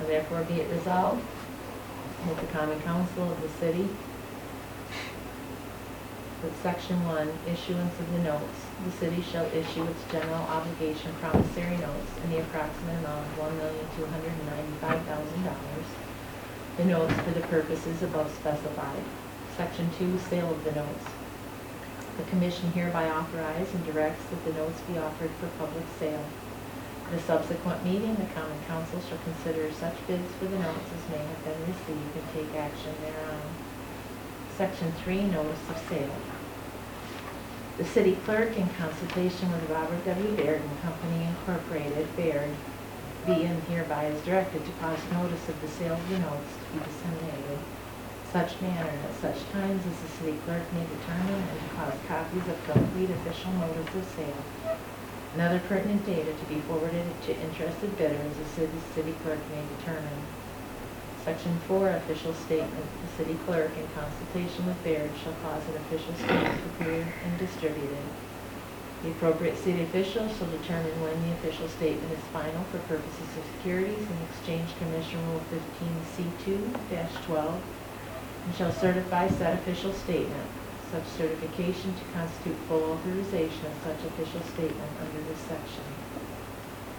and therefore be it resolved that the Common Council of the city, with Section 1, issuance of the notes, the city shall issue its general obligation promissory notes in the approximate amount of $1,295,000, the notes for the purposes above specified. Section 2, sale of the notes. The commission hereby authorizes and directs that the notes be offered for public sale. At a subsequent meeting, the Common Council shall consider such bids for the notes as may have been received and take action thereon. Section 3, notice of sale. The city clerk, in consultation with Robert W. Baird and Company Incorporated, Baird, be and hereby is directed to cause notice of the sale of the notes to be disseminated such manner and at such times as the city clerk may determine, and to cause copies of complete official notice of sale and other pertinent data to be forwarded to interested bidders as the city clerk may determine. Section 4, official statement. The city clerk, in consultation with Baird, shall cause an official statement prepared and distributed. The appropriate city official shall determine when the official statement is final for purposes of Securities and Exchange Commission Rule 15C2-12, and shall certify said official statement. Such certification to constitute full authorization of such official statement under this section.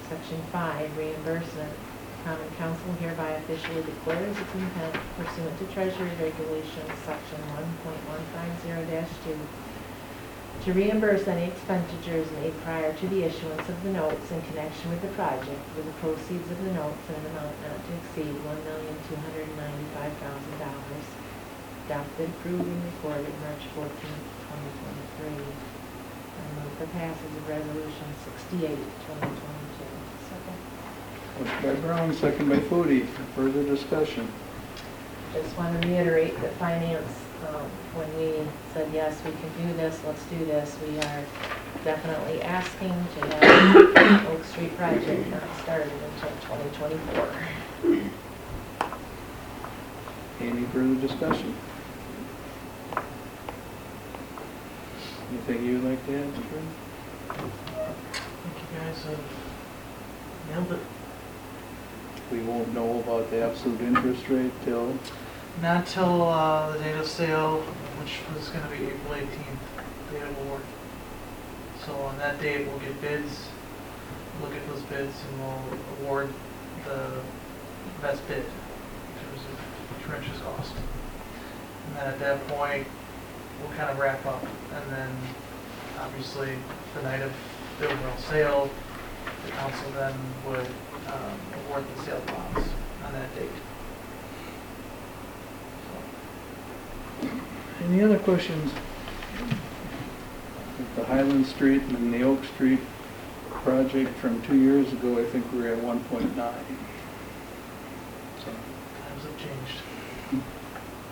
Section 5, reimbursement. Common Council hereby officially declares its intent pursuant to Treasury Regulations Section 1.150-2 to reimburse any expenditures made prior to the issuance of the notes in connection with the project with the proceeds of the notes in an amount not to exceed $1,295,000. Adopted, approved, and recorded March 14, 2023. I move for passage of Resolution 68, 2022. Second. Motion by Brown, second by Foodie. Further discussion? Just want to reiterate that finance, when we said, yes, we can do this, let's do this, we are definitely asking to have the Oak Street project not started until 2024. Any further discussion? Anything you'd like to add, Fred? I think you guys have nailed it. We won't know about the absolute interest rate till, Not till the date of sale, which was going to be April 18th, date of award. So on that date, we'll get bids, look at those bids, and we'll award the best bid in terms of trenches cost. And then at that point, we'll kind of wrap up. And then, obviously, the night of the overall sale, the council then would award the sale bonds on that date. any other questions? With the Highland Street and the Oak Street project from 2 years ago, I think we were at 1.9. So, Times have changed.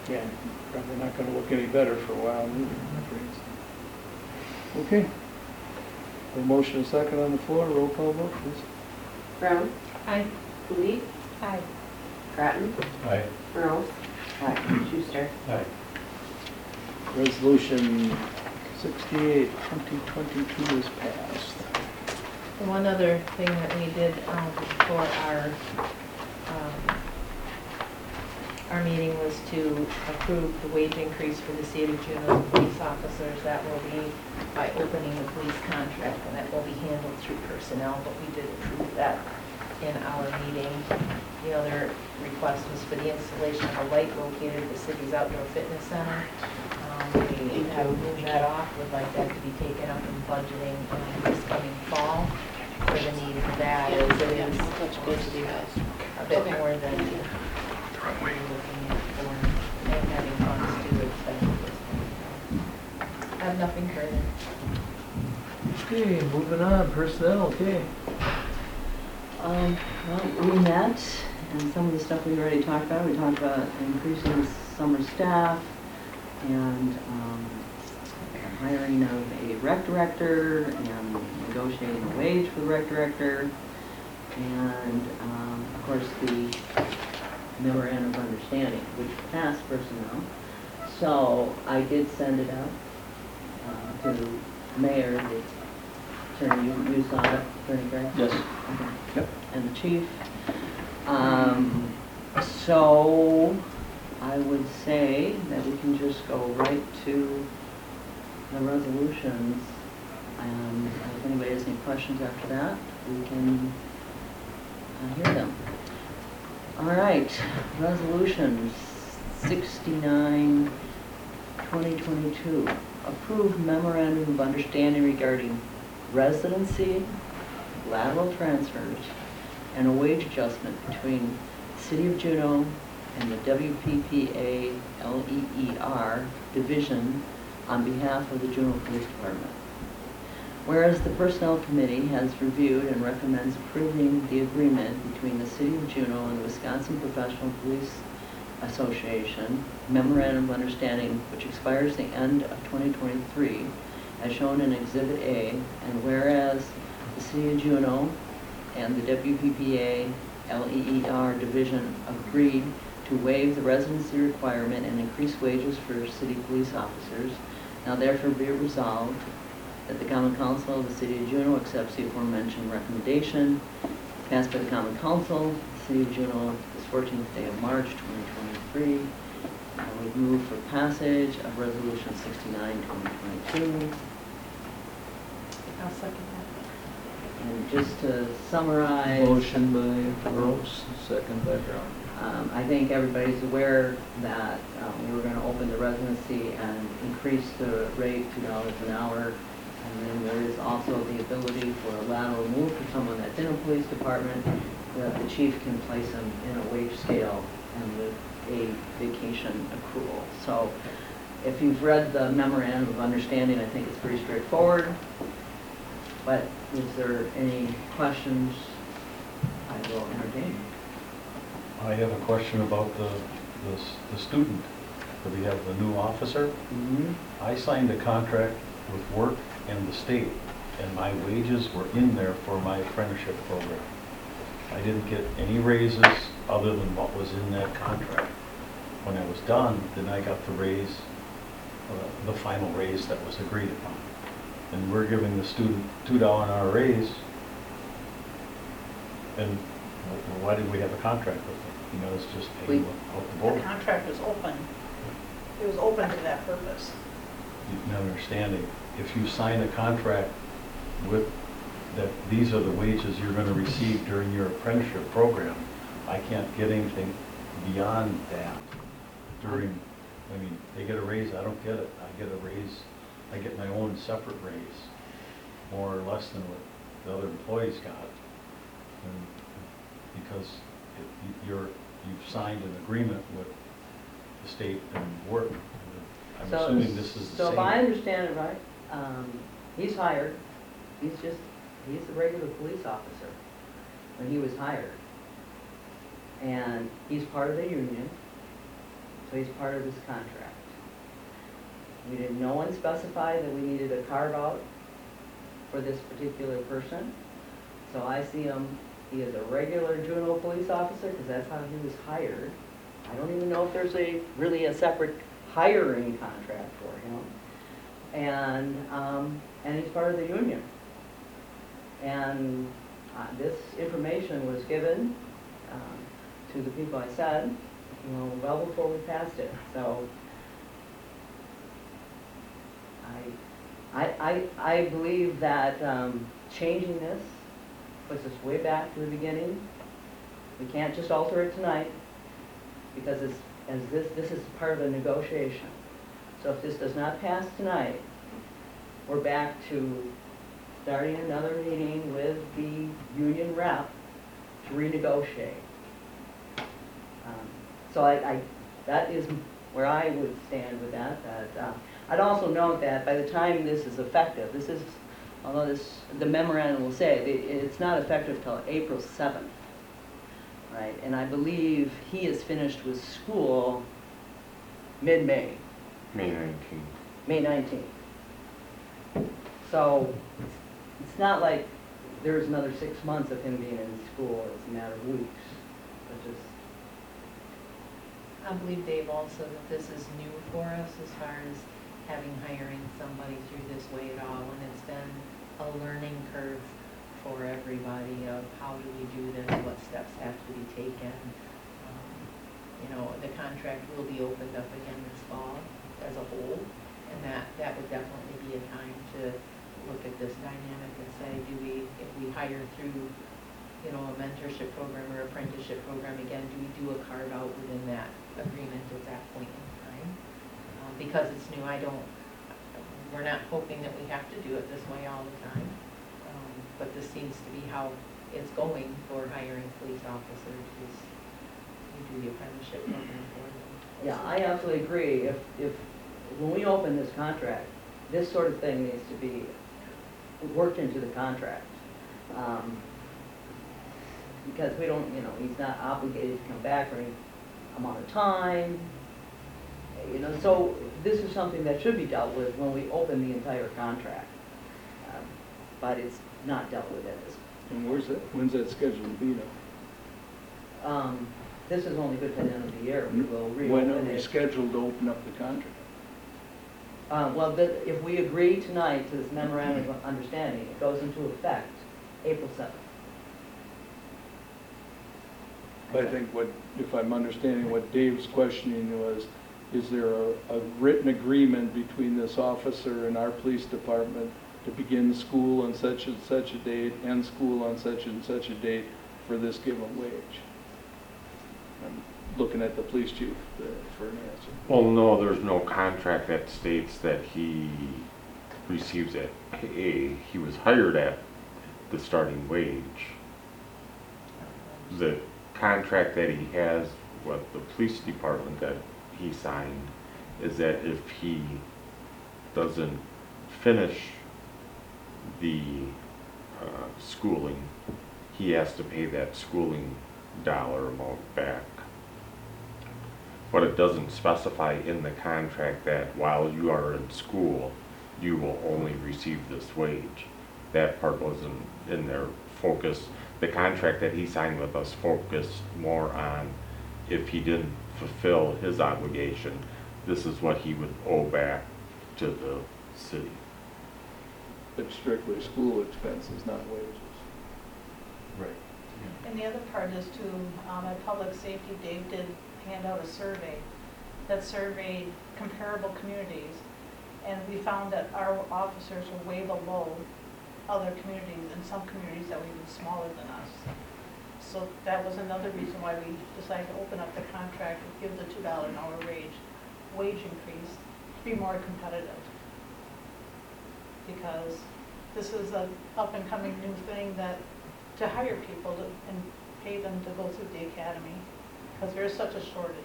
yeah, probably not gonna look any better for a while either. Okay. A motion and second on the floor, roll call vote, please. Brown, Aye. Foodie, Aye. Grattan, Aye. Merles, Schuster. Aye. Resolution 68, 2022 is passed. And one other thing that we did for our meeting was to approve the wage increase for the city of Juneau police officers. That will be by opening the police contract, and that will be handled through personnel, but we did approve that in our meeting. The other request was for the installation of a light located at the city's outdoor fitness center. We have moved that off, would like that to be taken up in budgeting this coming fall for the need for that, as it is a bit more than we're looking at for and having funds to expend. I have nothing further. Okay, moving on, personnel, okay. Well, we met, and some of the stuff we already talked about. We talked about increasing summer staff and hiring of a rec director and negotiating a wage for the rec director. And, of course, the memorandum of understanding, which passed personnel. So I did send it out to the mayor, the attorney, you saw it, Attorney Gray? Yes. Okay. Yep. And the chief. So I would say that we can just go right to the resolutions. And if anybody has any questions after that, we can hear them. All right, resolution 69, 2022. Approve memorandum of understanding regarding residency, lateral transfers, and a wage adjustment between the City of Juneau and the WPPA LEER Division on behalf of the Juneau Police Department. Whereas the Personnel Committee has reviewed and recommends approving the agreement between the City of Juneau and the Wisconsin Professional Police Association memorandum of understanding, which expires the end of 2023, as shown in Exhibit A, and whereas the City of Juneau and the WPPA LEER Division agreed to waive the residency requirement and increase wages for city police officers, now therefore be it resolved that the Common Council of the City of Juneau accepts the aforementioned recommendation passed by the Common Council, City of Juneau, this 14th day of March, 2023. I would move for passage of Resolution 69, 2022. I'll second that. And just to summarize, Motion by Gross, second by Brown. I think everybody's aware that we were going to open the residency and increase the rate $2 an hour. And then there is also the ability for a lateral move for someone that's in a police department, that the chief can place them in a wage scale and with a vacation accrual. So if you've read the memorandum of understanding, I think it's pretty straightforward. But is there any questions? I will entertain. I have a question about the student. Do we have the new officer? Mm-hmm. I signed a contract with work and the state, and my wages were in there for my apprenticeship program. I didn't get any raises other than what was in that contract. When I was done, then I got the raise, the final raise that was agreed upon. And we're giving the student $2 an hour raise, and why did we have a contract with them? You know, it's just paying out the The board. contract was open. It was open to that purpose. You can understand, if you sign a contract with that these are the wages you're going to receive during your apprenticeship program, I can't get anything beyond that during, I mean, they get a raise, I don't get it. I get a raise, I get my own separate raise, more or less than what the other employees got. And because you've signed an agreement with the state and work. I'm assuming this is the same. So if I understand it right, he's hired, he's a regular police officer when he was hired. And he's part of the union, so he's part of this contract. No one specified that we needed a carve out for this particular person. So I see him, he is a regular Juneau police officer because that's how he was hired. I don't even know if there's really a separate hiring contract for him. And he's part of the union. And this information was given to the people I said, well before we passed it. So I believe that changing this puts us way back to the beginning. We can't just alter it tonight because this is part of a negotiation. So if this does not pass tonight, we're back to starting another meeting with the union rep to renegotiate. So that is where I would stand with that. I'd also note that by the time this is effective, this is, although this, the memorandum will say, it's not effective till April 7th, right? And I believe he is finished with school mid-May, May 19th. May 19th. So it's not like there's another 6 months of him being in school, it's a matter of weeks. But just, I believe, Dave, also that this is new for us as far as hiring somebody through this way at all, and it's been a learning curve for everybody of how do we do this, what steps have to be taken. You know, the contract will be opened up again this fall as a whole, and that would definitely be a time to look at this dynamic and say, if we hire through, you know, a mentorship program or apprenticeship program again, do we do a carve out within that agreement at that point in time? Because it's new, we're not hoping that we have to do it this way all the time. But this seems to be how it's going for hiring police officers, is we do the apprenticeship program for them. yeah, I absolutely agree. If when we open this contract, this sort of thing needs to be worked into the contract. Because we don't, you know, he's not obligated to come back for any amount of time. You know, so this is something that should be dealt with when we open the entire contract. But it's not dealt with at this. And when's that scheduled to be now? This is only good to the end of the year. We will When reopen are we it. scheduled to open up the contract? Well, if we agree tonight to this memorandum of understanding, it goes into effect April 7th. I think if I'm understanding what Dave's questioning was, is there a written agreement between this officer and our police department to begin school on such and such a date, end school on such and such a date for this given wage? I'm looking at the police chief for an answer. Well, no, there's no contract that states that he receives that pay. He was hired at the starting wage. The contract that he has with the police department that he signed is that if he doesn't finish the schooling, he has to pay that schooling dollar amount back. But it doesn't specify in the contract that while you are in school, you will only receive this wage. That part wasn't in their focus. The contract that he signed with us focused more on if he didn't fulfill his obligation, this is what he would owe back to the city. But strictly school expenses, not wages. Right. And the other part is too, at Public Safety, Dave did hand out a survey that surveyed comparable communities, and we found that our officers were way below other communities, and some communities that were even smaller than us. So that was another reason why we decided to open up the contract and give the $2 an hour wage increase to be more competitive. Because this is an up-and-coming new thing that to hire people and pay them to go through the academy, because there is such a shortage.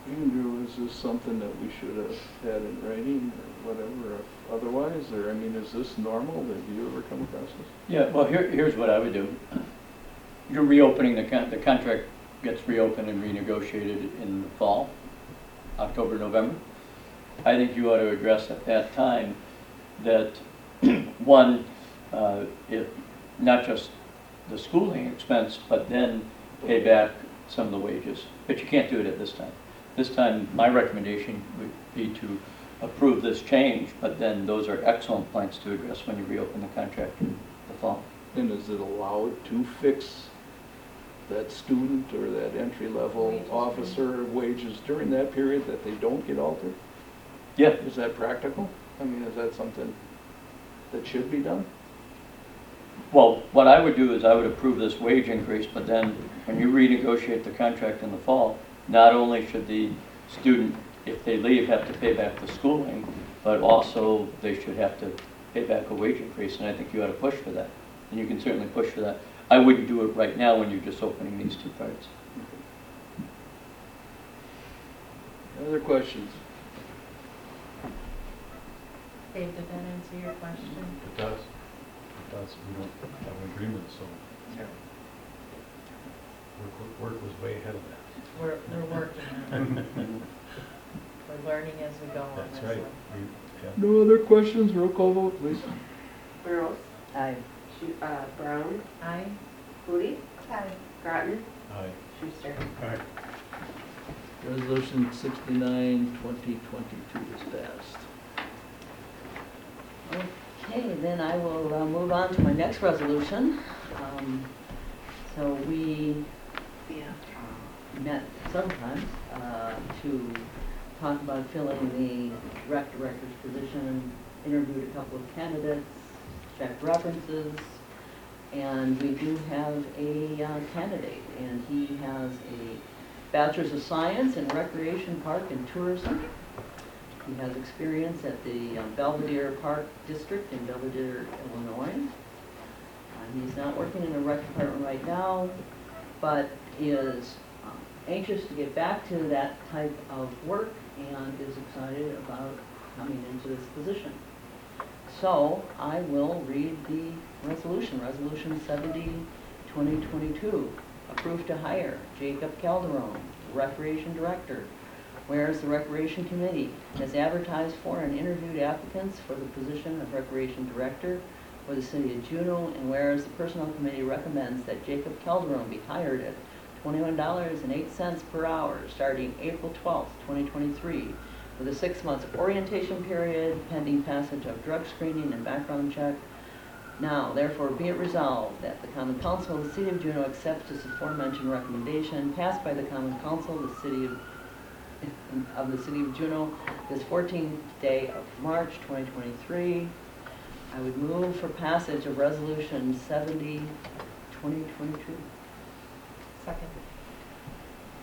Andrew, is this something that we should have had in writing or whatever, if otherwise? Or, I mean, is this normal? Have you ever come across this? Yeah, well, here's what I would do. You're reopening the contract gets reopened and renegotiated in the fall, October, November. I think you ought to address at that time that one, if not just the schooling expense, but then pay back some of the wages. But you can't do it at this time. This time, my recommendation would be to approve this change, but then those are excellent points to address when you reopen the contract in the fall. And is it allowed to fix that student or that entry-level officer wages during that period, that they don't get altered? Yeah. Is that practical? I mean, is that something that should be done? Well, what I would do is I would approve this wage increase, but then when you renegotiate the contract in the fall, not only should the student, if they leave, have to pay back the schooling, but also they should have to pay back a wage increase, and I think you ought to push for that. And you can certainly push for that. I wouldn't do it right now when you're just opening these two parts. Other questions? Dave, did that answer your question? It does. It does. We don't have an agreement, so work was way ahead of that. We're working on it. We're learning as we go on That's this right. one. Yeah. No other questions, roll call vote, please. Burrows, Aye. Brown, Aye. Moody, Aye. Groton, Aye. Schuster. Resolution 69, 2022 is passed. Okay, then I will move on to my next resolution. So we met several times to talk about filling the rec director's position, interviewed a couple of candidates, checked references, and we do have a candidate, and he has a Bachelor's of Science in Recreation, Park, and Tourism. He has experience at the Belvedere Park District in Belvedere, Illinois. He's not working in the rec department right now, but is anxious to get back to that type of work and is excited about coming into this position. So I will read the resolution, Resolution 70, 2022. Approved to hire Jacob Calderon, Recreation Director. Whereas the Recreation Committee has advertised for and interviewed applicants for the position of Recreation Director for the City of Juneau, and whereas the Personnel Committee recommends that Jacob Calderon be hired at $21.08 per hour starting April 12th, 2023, with a 6-month orientation period pending passage of drug screening and background check. Now, therefore, be it resolved that the Common Council of the City of Juneau accepts this aforementioned recommendation passed by the Common Council of the City of Juneau this 14th day of March 2023. I would move for passage of Resolution 70, 2022. Second.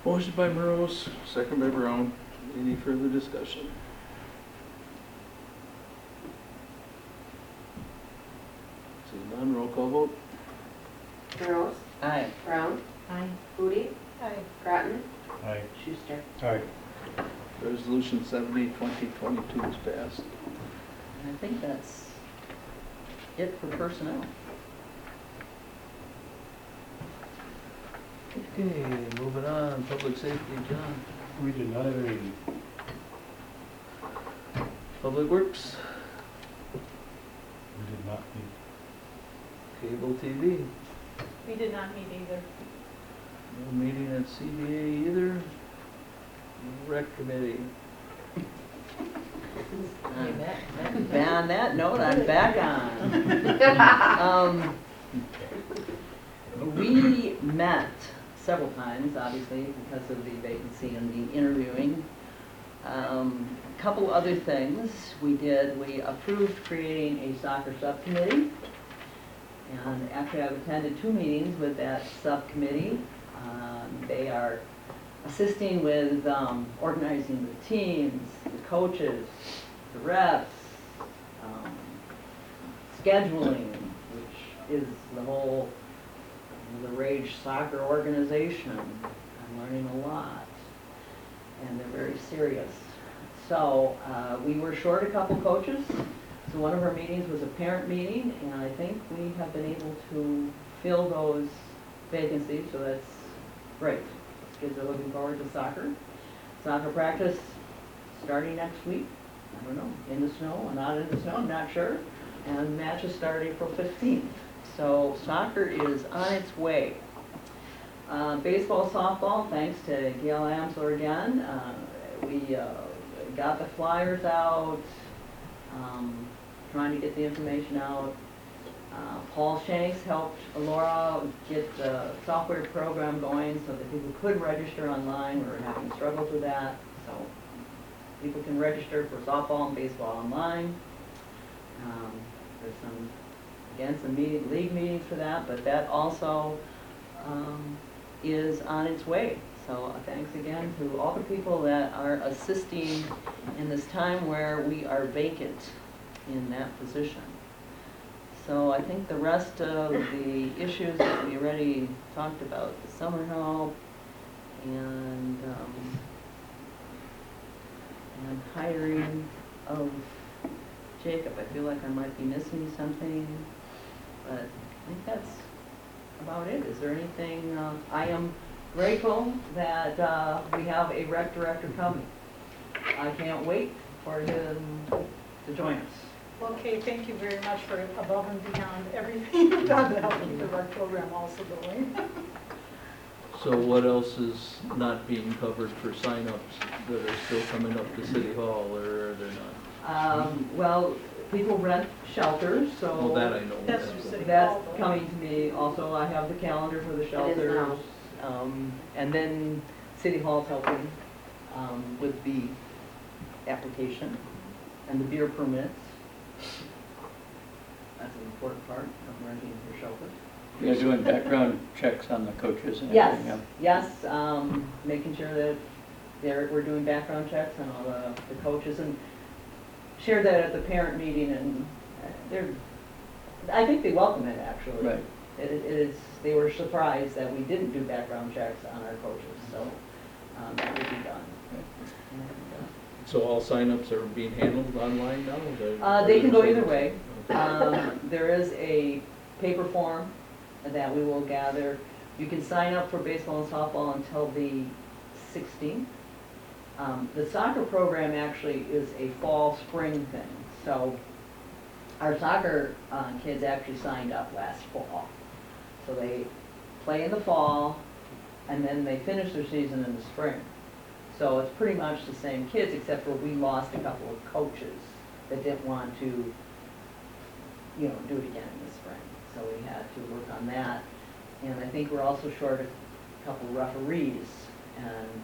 Motion by Morose, second by Brown. Any further discussion? Seeing none, roll call vote. Burrows, Aye. Brown, Aye. Moody, Aye. Groton, Aye. Schuster. Aye. Resolution 70, 2022 is passed. And I think that's it for personnel. Okay, moving on, public safety, John. We did not have any. Public works, We did not meet. cable TV. We did not meet either. No meeting at CBA either. Rec committee. You met. And on that note, I'm back on. We met several times, obviously, because of the vacancy and the interviewing. A couple other things we did. We approved creating a soccer subcommittee. And actually, I've attended 2 meetings with that subcommittee. They are assisting with organizing the teams, the coaches, the reps, scheduling, which is the whole, the Rage Soccer organization. I'm learning a lot, and they're very serious. So we were short a couple coaches, so one of our meetings was a parent meeting, and I think we have been able to fill those vacancies, so that's great. Kids are looking forward to soccer. Soccer practice starting next week. I don't know, in the snow or not in the snow, I'm not sure. And matches start April 15th. So soccer is on its way. Baseball, softball, thanks to Gail Amsler again. We got the flyers out, trying to get the information out. Paul Shanks helped Laura get the software program going so that people could register online. We were having struggles with that. So people can register for softball and baseball online. There's some league meetings for that, but that also is on its way. So thanks again to all the people that are assisting in this time where we are vacant in that position. So I think the rest of the issues that we already talked about, the summer help and hiring of Jacob, I feel like I might be missing something, but I think that's about it. Is there anything, I am grateful that we have a rec director coming. I can't wait for him to join us. Okay, thank you very much for above and beyond everything you've done to help keep the rec program also going. So what else is not being covered for signups that are still coming up to City Hall, or are there not? Well, people rent shelters, so. Well, that I know. That's through City That's Hall, though. coming to me. Also, I have the calendar for the shelters. And then City Hall's helping with the application and the beer permits. That's an important part of renting your shelter. You're doing background checks on the coaches and Yes, everything, yes, making sure that we're doing background checks on all the coaches, and shared that at the parent meeting, and I think they welcome it, actually. Right. It is, they were surprised that we didn't do background checks on our coaches, so that will be done. And, So all signups are being handled online now? they can go either way. There is a paper form that we will gather. You can sign up for baseball and softball until the 16th. The soccer program actually is a fall-spring thing. So our soccer kids actually signed up last fall. So they play in the fall, and then they finish their season in the spring. So it's pretty much the same kids, except for we lost a couple of coaches that didn't want to, do it again in the spring. So we had to work on that. And I think we're also short a couple referees. And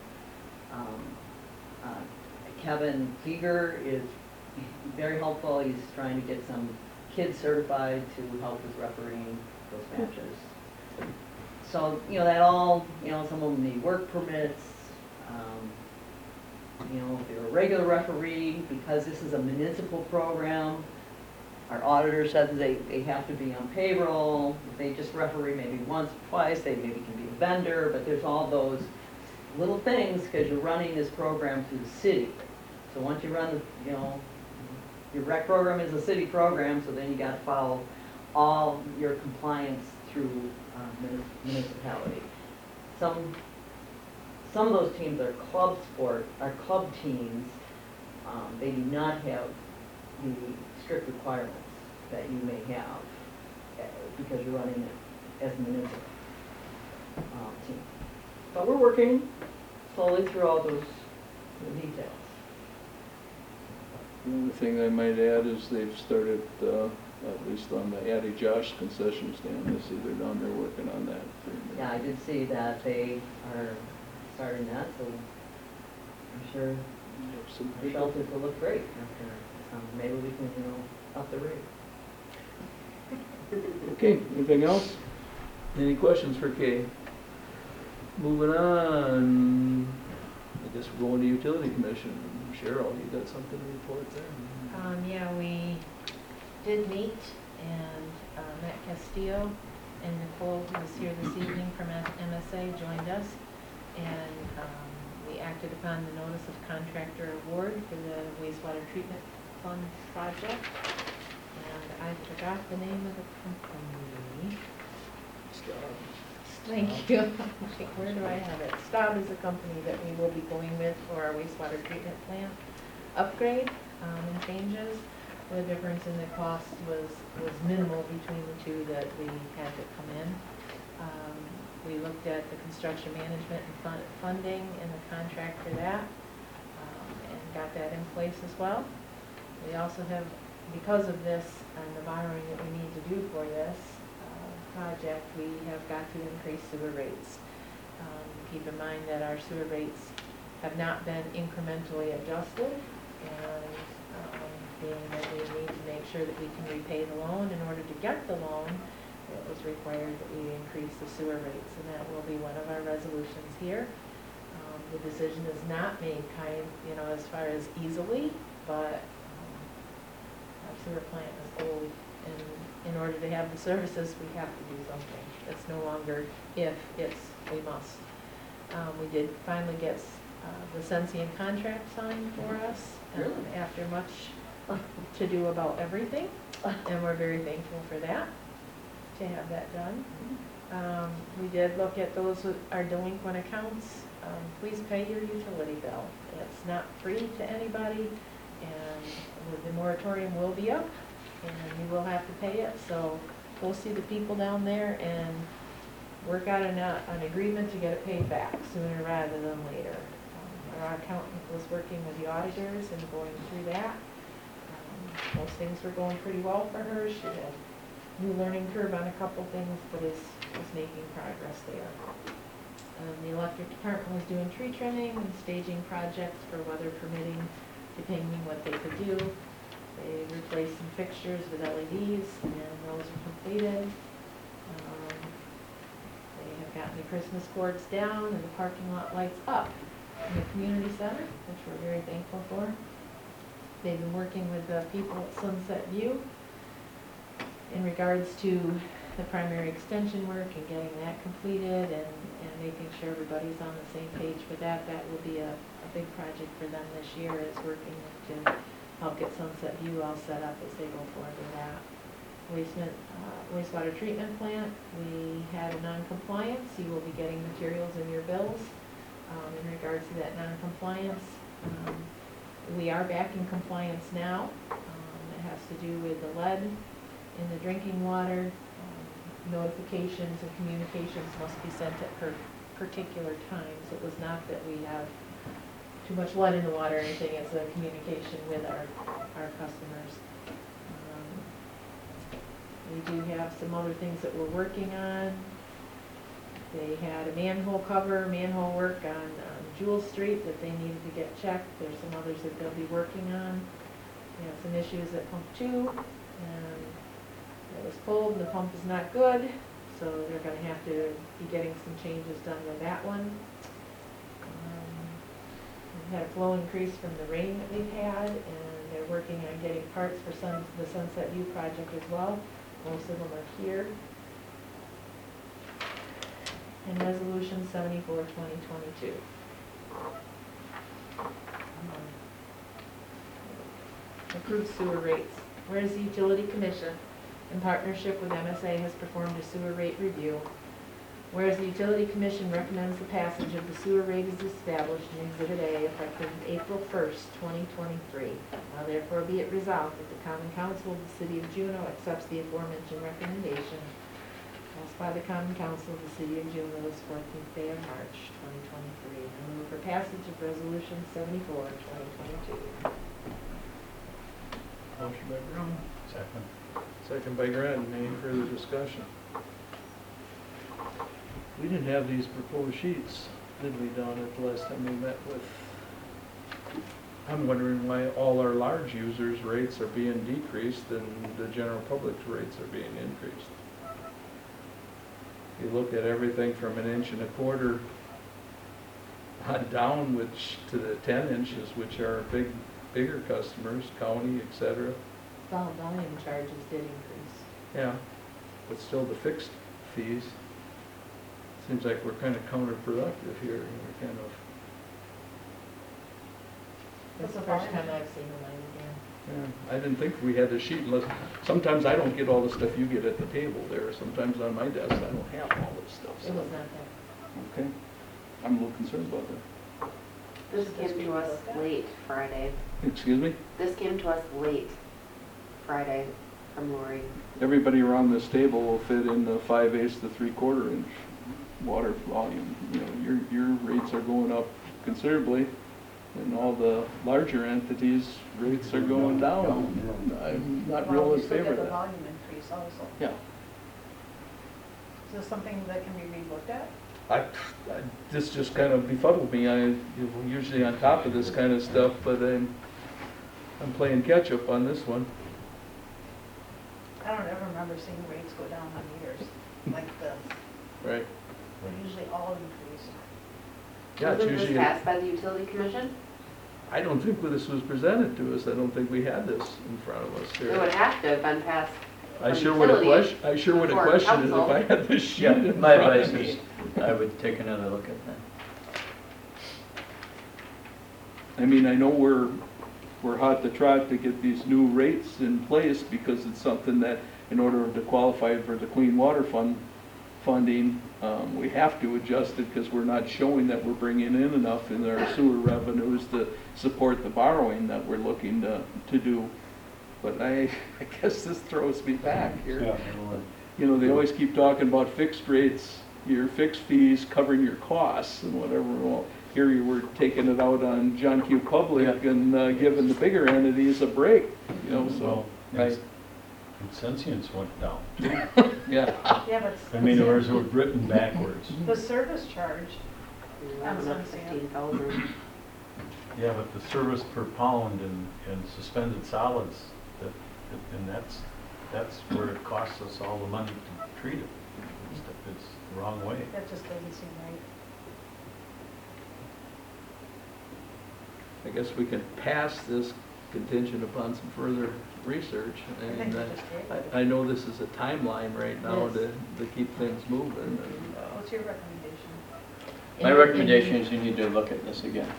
Kevin Feger is very helpful. He's trying to get some kids certified to help with refereeing those matches. So, that all, some of them need work permits. If you're a regular referee, because this is a municipal program, our auditor says they have to be on payroll. If they just referee maybe once or twice, they maybe can be a vendor, but there's all those little things because you're running this program through the city. So once you run, your rec program is a city program, so then you got to follow all your compliance through municipality. Some of those teams are club teams. They do not have the strict requirements that you may have because you're running it as a municipal team. But we're working slowly through all those details. The only thing I might add is they've started, at least on the Addie Josh concession stand, I see they're down there working on that. Yeah, I did see that they are starting that, so I'm sure the shelters will look great after. Maybe we can, up the rate. Okay, anything else? Any questions for Kay? Moving on, I guess we're going to Utility Commission. Cheryl, you got something to report there? Yeah, we did meet, and Matt Castillo and Nicole, who was here this evening from MSA, joined us, and we acted upon the notice of contractor award for the wastewater treatment fund project. And I forgot the name of the company. Thank you. Where do I have it? Staub is the company that we will be going with for our wastewater treatment plant upgrade and changes. The difference in the cost was minimal between the two that we had to come in. We looked at the construction management and funding and the contract for that, and got that in place as well. We also have, because of this and the borrowing that we need to do for this project, we have got to increase sewer rates. Keep in mind that our sewer rates have not been incrementally adjusted, and being that we need to make sure that we can repay the loan, in order to get the loan, it was required that we increase the sewer rates, and that will be one of our resolutions here. The decision is not made as far as easily, but our sewer plant is old, and in order to have the services, we have to do something. It's no longer if, it's we must. We did finally get the Sensian contract signed for us after much to do about everything, and we're very thankful for that, to have that done. We did look at those with our delinquent accounts. Please pay your utility bill. It's not free to anybody, and the moratorium will be up, and you will have to pay it, so go see the people down there and work out an agreement to get it paid back sooner rather than later. Our accountant was working with the auditors and going through that. Most things were going pretty well for her. She had new learning curve on a couple things, but is making progress there. The electric department was doing tree trimming and staging projects for weather permitting, depending what they could do. They replaced some fixtures with LEDs, and those are completed. They have gotten the Christmas cords down and the parking lot lights up in the community center, which we're very thankful for. They've been working with the people at Sunset View in regards to the primary extension work and getting that completed and making sure everybody's on the same page with that. That will be a big project for them this year, is working to help get Sunset View all set up as they go forward with that. Wastewater treatment plant, we had a non-compliance. You will be getting materials in your bills in regards to that non-compliance. We are back in compliance now. It has to do with the lead in the drinking water. Notifications and communications must be sent at particular times. It was not that we have too much lead in the water or anything. It's a communication with our customers. We do have some other things that we're working on. They had a manhole work on Jewel Street that they needed to get checked. There's some others that they'll be working on. We have some issues at pump 2, and it was cold and the pump is not good, so they're going to have to be getting some changes done with that one. We've had a flow increase from the rain that we've had, and they're working on getting parts for the Sunset View project as well. Most of them are here. And Resolution 74, 2022. Approved sewer rates. Whereas the Utility Commission, in partnership with MSA, has performed a sewer rate review. Whereas the Utility Commission recommends the passage of the sewer rate as established in Exhibit A effective April 1st, 2023. Now therefore be it resolved that the Common Council of the City of Juneau accepts the aforementioned recommendation passed by the Common Council of the City of Juneau this 14th day of March, 2023. I move for passage of Resolution 74, 2022. Motion by Brown, Second. second by Grant. Any further discussion? We didn't have these proposed sheets, did we, Don, at the last time we met with? I'm wondering why all our large users' rates are being decreased and the general public's rates are being increased. You look at everything from 1 1/4 inches on down, which to the 10 inches, which are bigger customers, county, etc. Volume charges did increase. Yeah, but still the fixed fees. Seems like we're kind of counterproductive here. We're kind of, That's the first time I've seen the line again. yeah, I didn't think we had a sheet unless, sometimes I don't get all the stuff you get at the table there. Sometimes on my desk I don't have all this stuff. It so. was not there. Okay, I'm a little concerned about that. This came to us late Friday. Excuse me? This came to us late Friday from Lori. Everybody around this table will fit in the 5/8 to 3/4 inch water volume. You know, your rates are going up considerably, and all the larger entities' rates are going down. I'm not real in favor of the that. volume increase also. Yeah. Is this something that can be relooked at? This just kind of befuddled me. I'm usually on top of this kind of stuff, but I'm playing catch up on this one. I don't ever remember seeing rates go down on meters like this. Right. They're usually all increased. Yeah, it's Wasn't this usually. passed by the Utility Commission? I don't think this was presented to us. I don't think we had this in front of us It would here. have to have been passed. I from sure would have utilities questioned. I sure would have before questioned it if council. I had this sheet Yeah, in my front advice of me. is, I would take another look at that. I mean, I know we're we're hot to trot to get these new rates in place because it's something that, in order to qualify for the Clean Water Fund funding, we have to adjust it because we're not showing that we're bringing in enough in our sewer revenues to support the borrowing that we're looking to do. But I guess this throws me back here. Yeah. You know, they always keep talking about fixed rates, your fixed fees covering your costs and whatever. Well, here you were taking it out on John Q. Public and giving the bigger entities a break, you know, so. Right. Incendients went down. Yeah. Yeah, but. I mean, it was written backwards. The service charge, I don't know, 15,000. Yeah, but the service per pound and suspended solids, and that's where it costs us all the money to treat it. It's the wrong way. that just doesn't seem right. I guess we can pass this contingent upon some further research. I think And we just did. I know this is a timeline right now Yes. to keep things moving. And, What's your recommendation? My recommendation is you need to look at this again.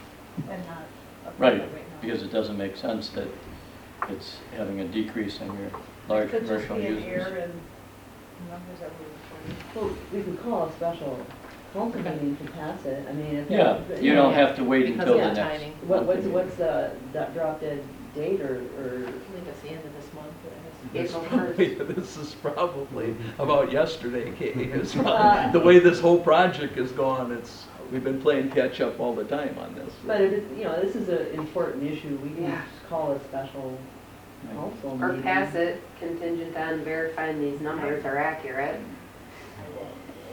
And not approve Right, it right now? because it doesn't make sense that it's having a decrease in your large commercial Could just be users. an error in numbers that we reported. Well, we could call a special council meeting to pass it, I mean, if. Yeah, you don't have to wait Because until of the the next. timing. What's that drop dead date or? I think it's the end of this month. It's April probably, this is probably about yesterday, Kay. It's the way this whole project has gone, we've been playing catch up all the time on this. But if it's, you know, this is an important issue, we can Yeah. just call a special council Or meeting. pass it contingent on verifying these numbers are accurate.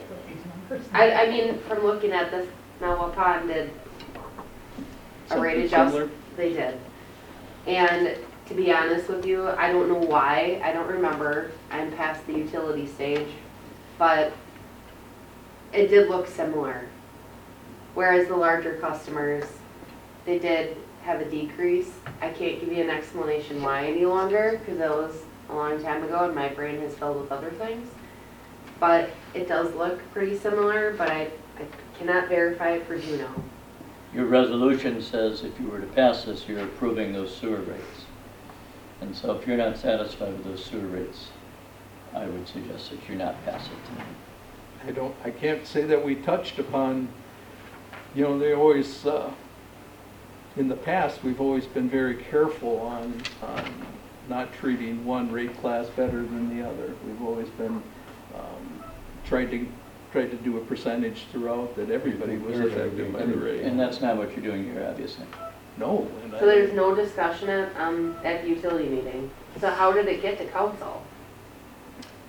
With these numbers. I mean, from looking at this, Melwa Pond did a rate Something adjust. similar? They did. And to be honest with you, I don't know why, I don't remember, I'm past the utility stage, but it did look similar. Whereas the larger customers, they did have a decrease. I can't give you an explanation why any longer, because that was a long time ago and my brain is filled with other things. But it does look pretty similar, but I cannot verify it for Juneau. Your resolution says if you were to pass this, you're approving those sewer rates. And so if you're not satisfied with those sewer rates, I would suggest that you not pass it tonight. I can't say that we touched upon, you know, they always, in the past, we've always been very careful on not treating one rate class better than the other. We've always been, tried to do a percentage throughout that everybody was affected by the rate. And that's not what you're doing here, obviously. No. And So there's no discussion at the utility meeting. So how did it get to council?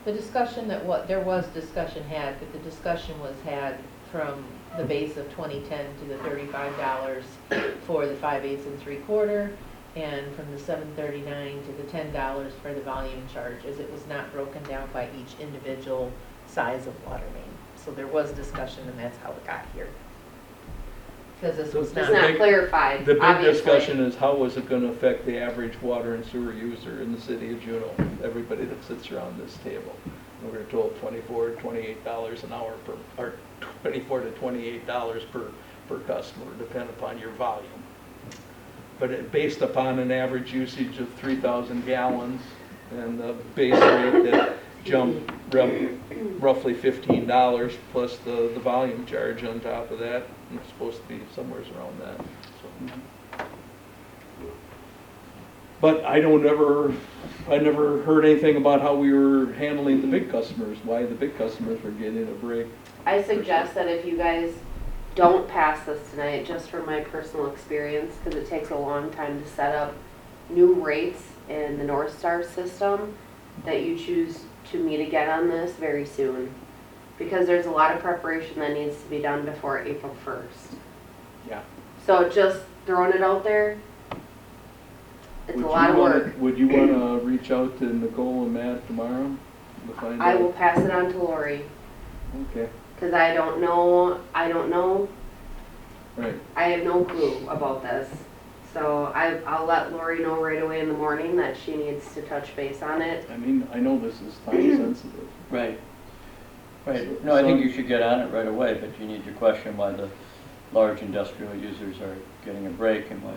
The discussion there was discussion had, but the discussion was had from the base of 2010 to the $35 for the 5/8 and 3/4, and from the $7.39 to the $10 for the volume charge, as it was not broken down by each individual size of water main. So there was discussion, and that's how it got here. Because this was It's not. not clarified, The big obviously. discussion is how is it going to affect the average water and sewer user in the city of Juneau, everybody that sits around this table. And we're told $24 to $28 an hour or $24 to $28 per customer, depending upon your volume. But based upon an average usage of 3,000 gallons and the base rate that jumped roughly $15 plus the volume charge on top of that, and it's supposed to be somewhere around that. So. But I never heard anything about how we were handling the big customers, why the big customers were getting a break. I suggest that if you guys don't pass this tonight, just from my personal experience, because it takes a long time to set up new rates in the North Star system, that you choose to meet again on this very soon. Because there's a lot of preparation that needs to be done before April 1st. Yeah. So just throwing it out there, it's a lot of work. Would you want to reach out to Nicole and Matt tomorrow to find out? I will pass it on to Lori, Okay, because I don't know, right. I have no clue about this. So I'll let Lori know right away in the morning that she needs to touch base on it. I mean, I know this is time sensitive. Right. Right. No, I think you should get on it right away, but you need to question why the large industrial users are getting a break and why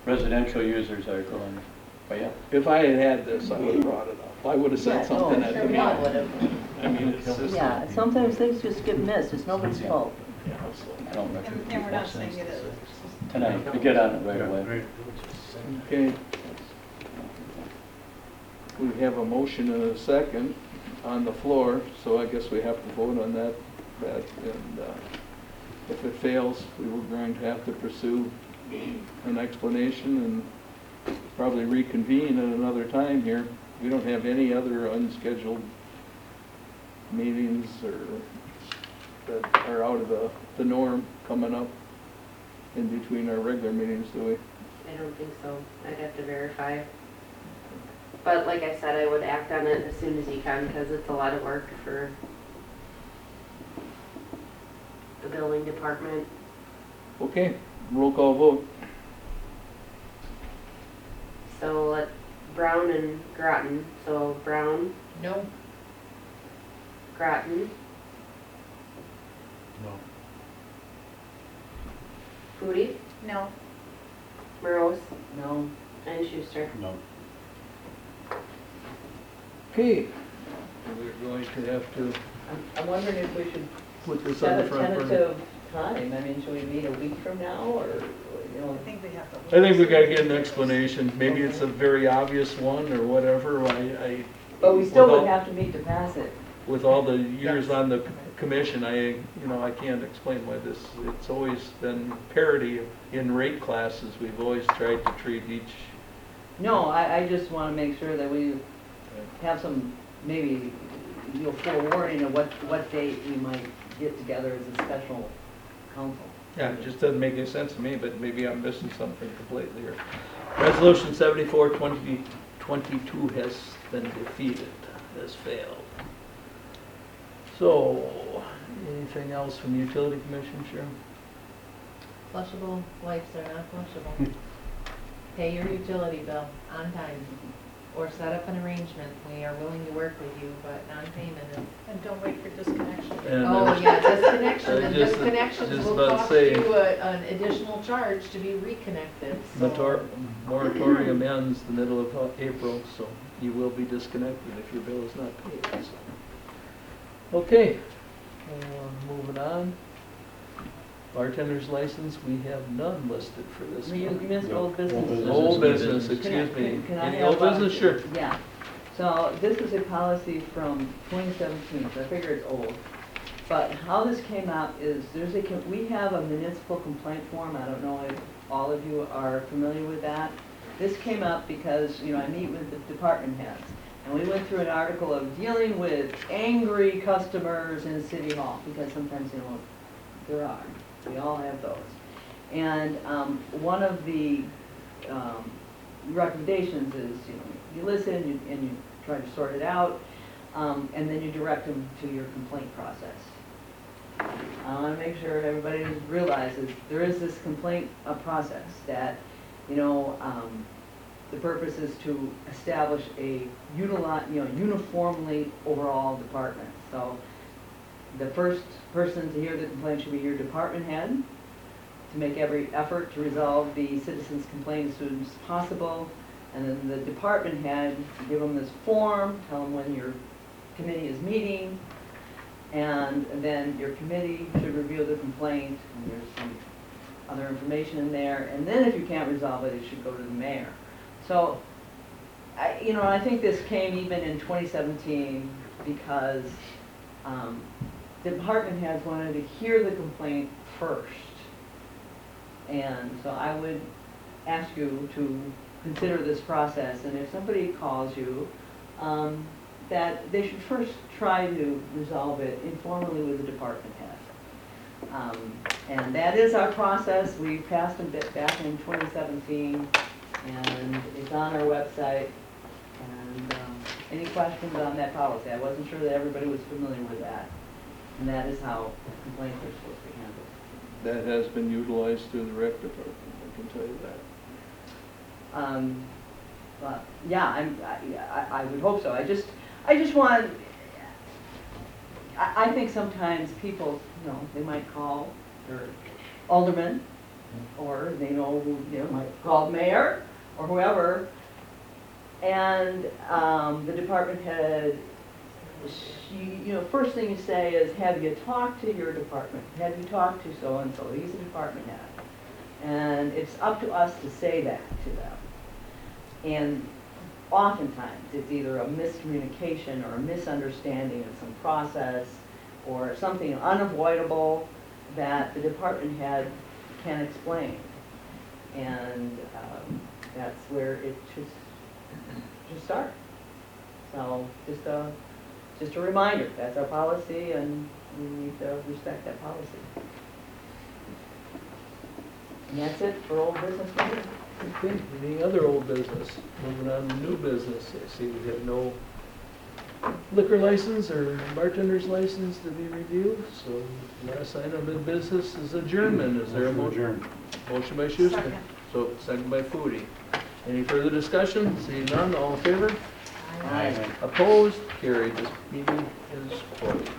residential users are going, but yeah. If I had had this, I would have brought it up. I would have said Yeah, no, something at Sure the we all meeting. would've. I mean, it's just. Yeah, sometimes things just get missed, it's nobody's fault. Yeah, so. I don't recommend And we're not saying it is. It's just- tonight, we get on it right away. Okay. We have a motion and a second on the floor, so I guess we have to vote on that, and if it fails, we were going to have to pursue an explanation and probably reconvene at another time here. We don't have any other unscheduled meetings or that are out of the norm coming up in between our regular meetings, do we? I don't think so. I'd have to verify. But like I said, I would act on it as soon as you can because it's a lot of work for the building department. Okay, roll call vote. So let Brown and Groton. So Brown, No, Groton, No. Foodie, No, Morose, No, and Schuster. No. Okay, we're going to have to I'm wondering if we should put this on set the a front burner. tentative time. I mean, should we meet a week from now, or, you know? I think we have to. I think we gotta get an explanation. Maybe it's a very obvious one or whatever. But we still would without- have to meet to pass it. With all the years on the commission, I can't explain why this, it's always been parity in rate classes. We've always tried to treat each, No, I just want to make sure that we have some, maybe, forewarning of what date we might get together as a special council. yeah, it just doesn't make any sense to me, but maybe I'm missing something completely here. Resolution 74, 2022 has been defeated, has failed. So, anything else from the utility commission, Sharon? flushable wipes are not flushable. Pay your utility bill on time, or set up an arrangement. We are willing to work with you, but non-payment is. And don't wait for disconnection. And Oh, there's- yeah, disconnection, and Just- disconnections just will about cost say- you an additional charge to be reconnected, so. Moratorium ends the middle of April, so you will be disconnected if your bill is not paid. So. Okay, moving on. Bartender's license, we have none listed for this You month. missed old business. Old business, Can I- excuse me. can I Any have old business? a- Sure. Yeah. So this is a policy from 2017, so I figure it's old. But how this came up is we have a municipal complaint form. I don't know if all of you are familiar with that. This came up because, I meet with the department heads. And we went through an article of dealing with angry customers in City Hall, because sometimes, there are. We all have those. And one of the recommendations is, you listen and you try to sort it out, and then you direct them to your complaint process. I want to make sure everybody realizes there is this complaint process that, the purpose is to establish a uniformly overall department. So the first person to hear the complaint should be your department head, to make every effort to resolve the citizen's complaint as soon as possible. And then the department head, give them this form, tell them when your committee is meeting, and then your committee should review the complaint, and there's some other information in there. And then if you can't resolve it, it should go to the mayor. So, I think this came even in 2017 because the department heads wanted to hear the complaint first. And so I would ask you to consider this process, and if somebody calls you, that they should first try to resolve it informally with the department head. And that is our process. We passed a bit back in 2017, and it's on our website. And any questions on that policy? I wasn't sure that everybody was familiar with that. And that is how complaints are supposed to be handled. That has been utilized through the rec department, I can tell you that. But yeah, I would hope so. I just want. I think sometimes people, they might call their alderman or they know who, might call the mayor or whoever. And the department head, first thing you say is, have you talked to your department? Have you talked to so-and-so? He's a department head. And it's up to us to say that to them. And oftentimes, it's either a miscommunication or a misunderstanding of some process or something unavoidable that the department head can explain. And that's where it should start. So just a reminder, that's our policy, and we need to respect that policy. And that's it for old business. Okay, any other old business? Moving on to new business. I see we have no liquor license or bartender's license to be reviewed, so last item in business is adjournment. Is there a motion? Motion by Schuster. Second. So second by Foodie. Any further discussion? Seeing none, all in favor? Aye. Opposed? Carried. This meeting is closed.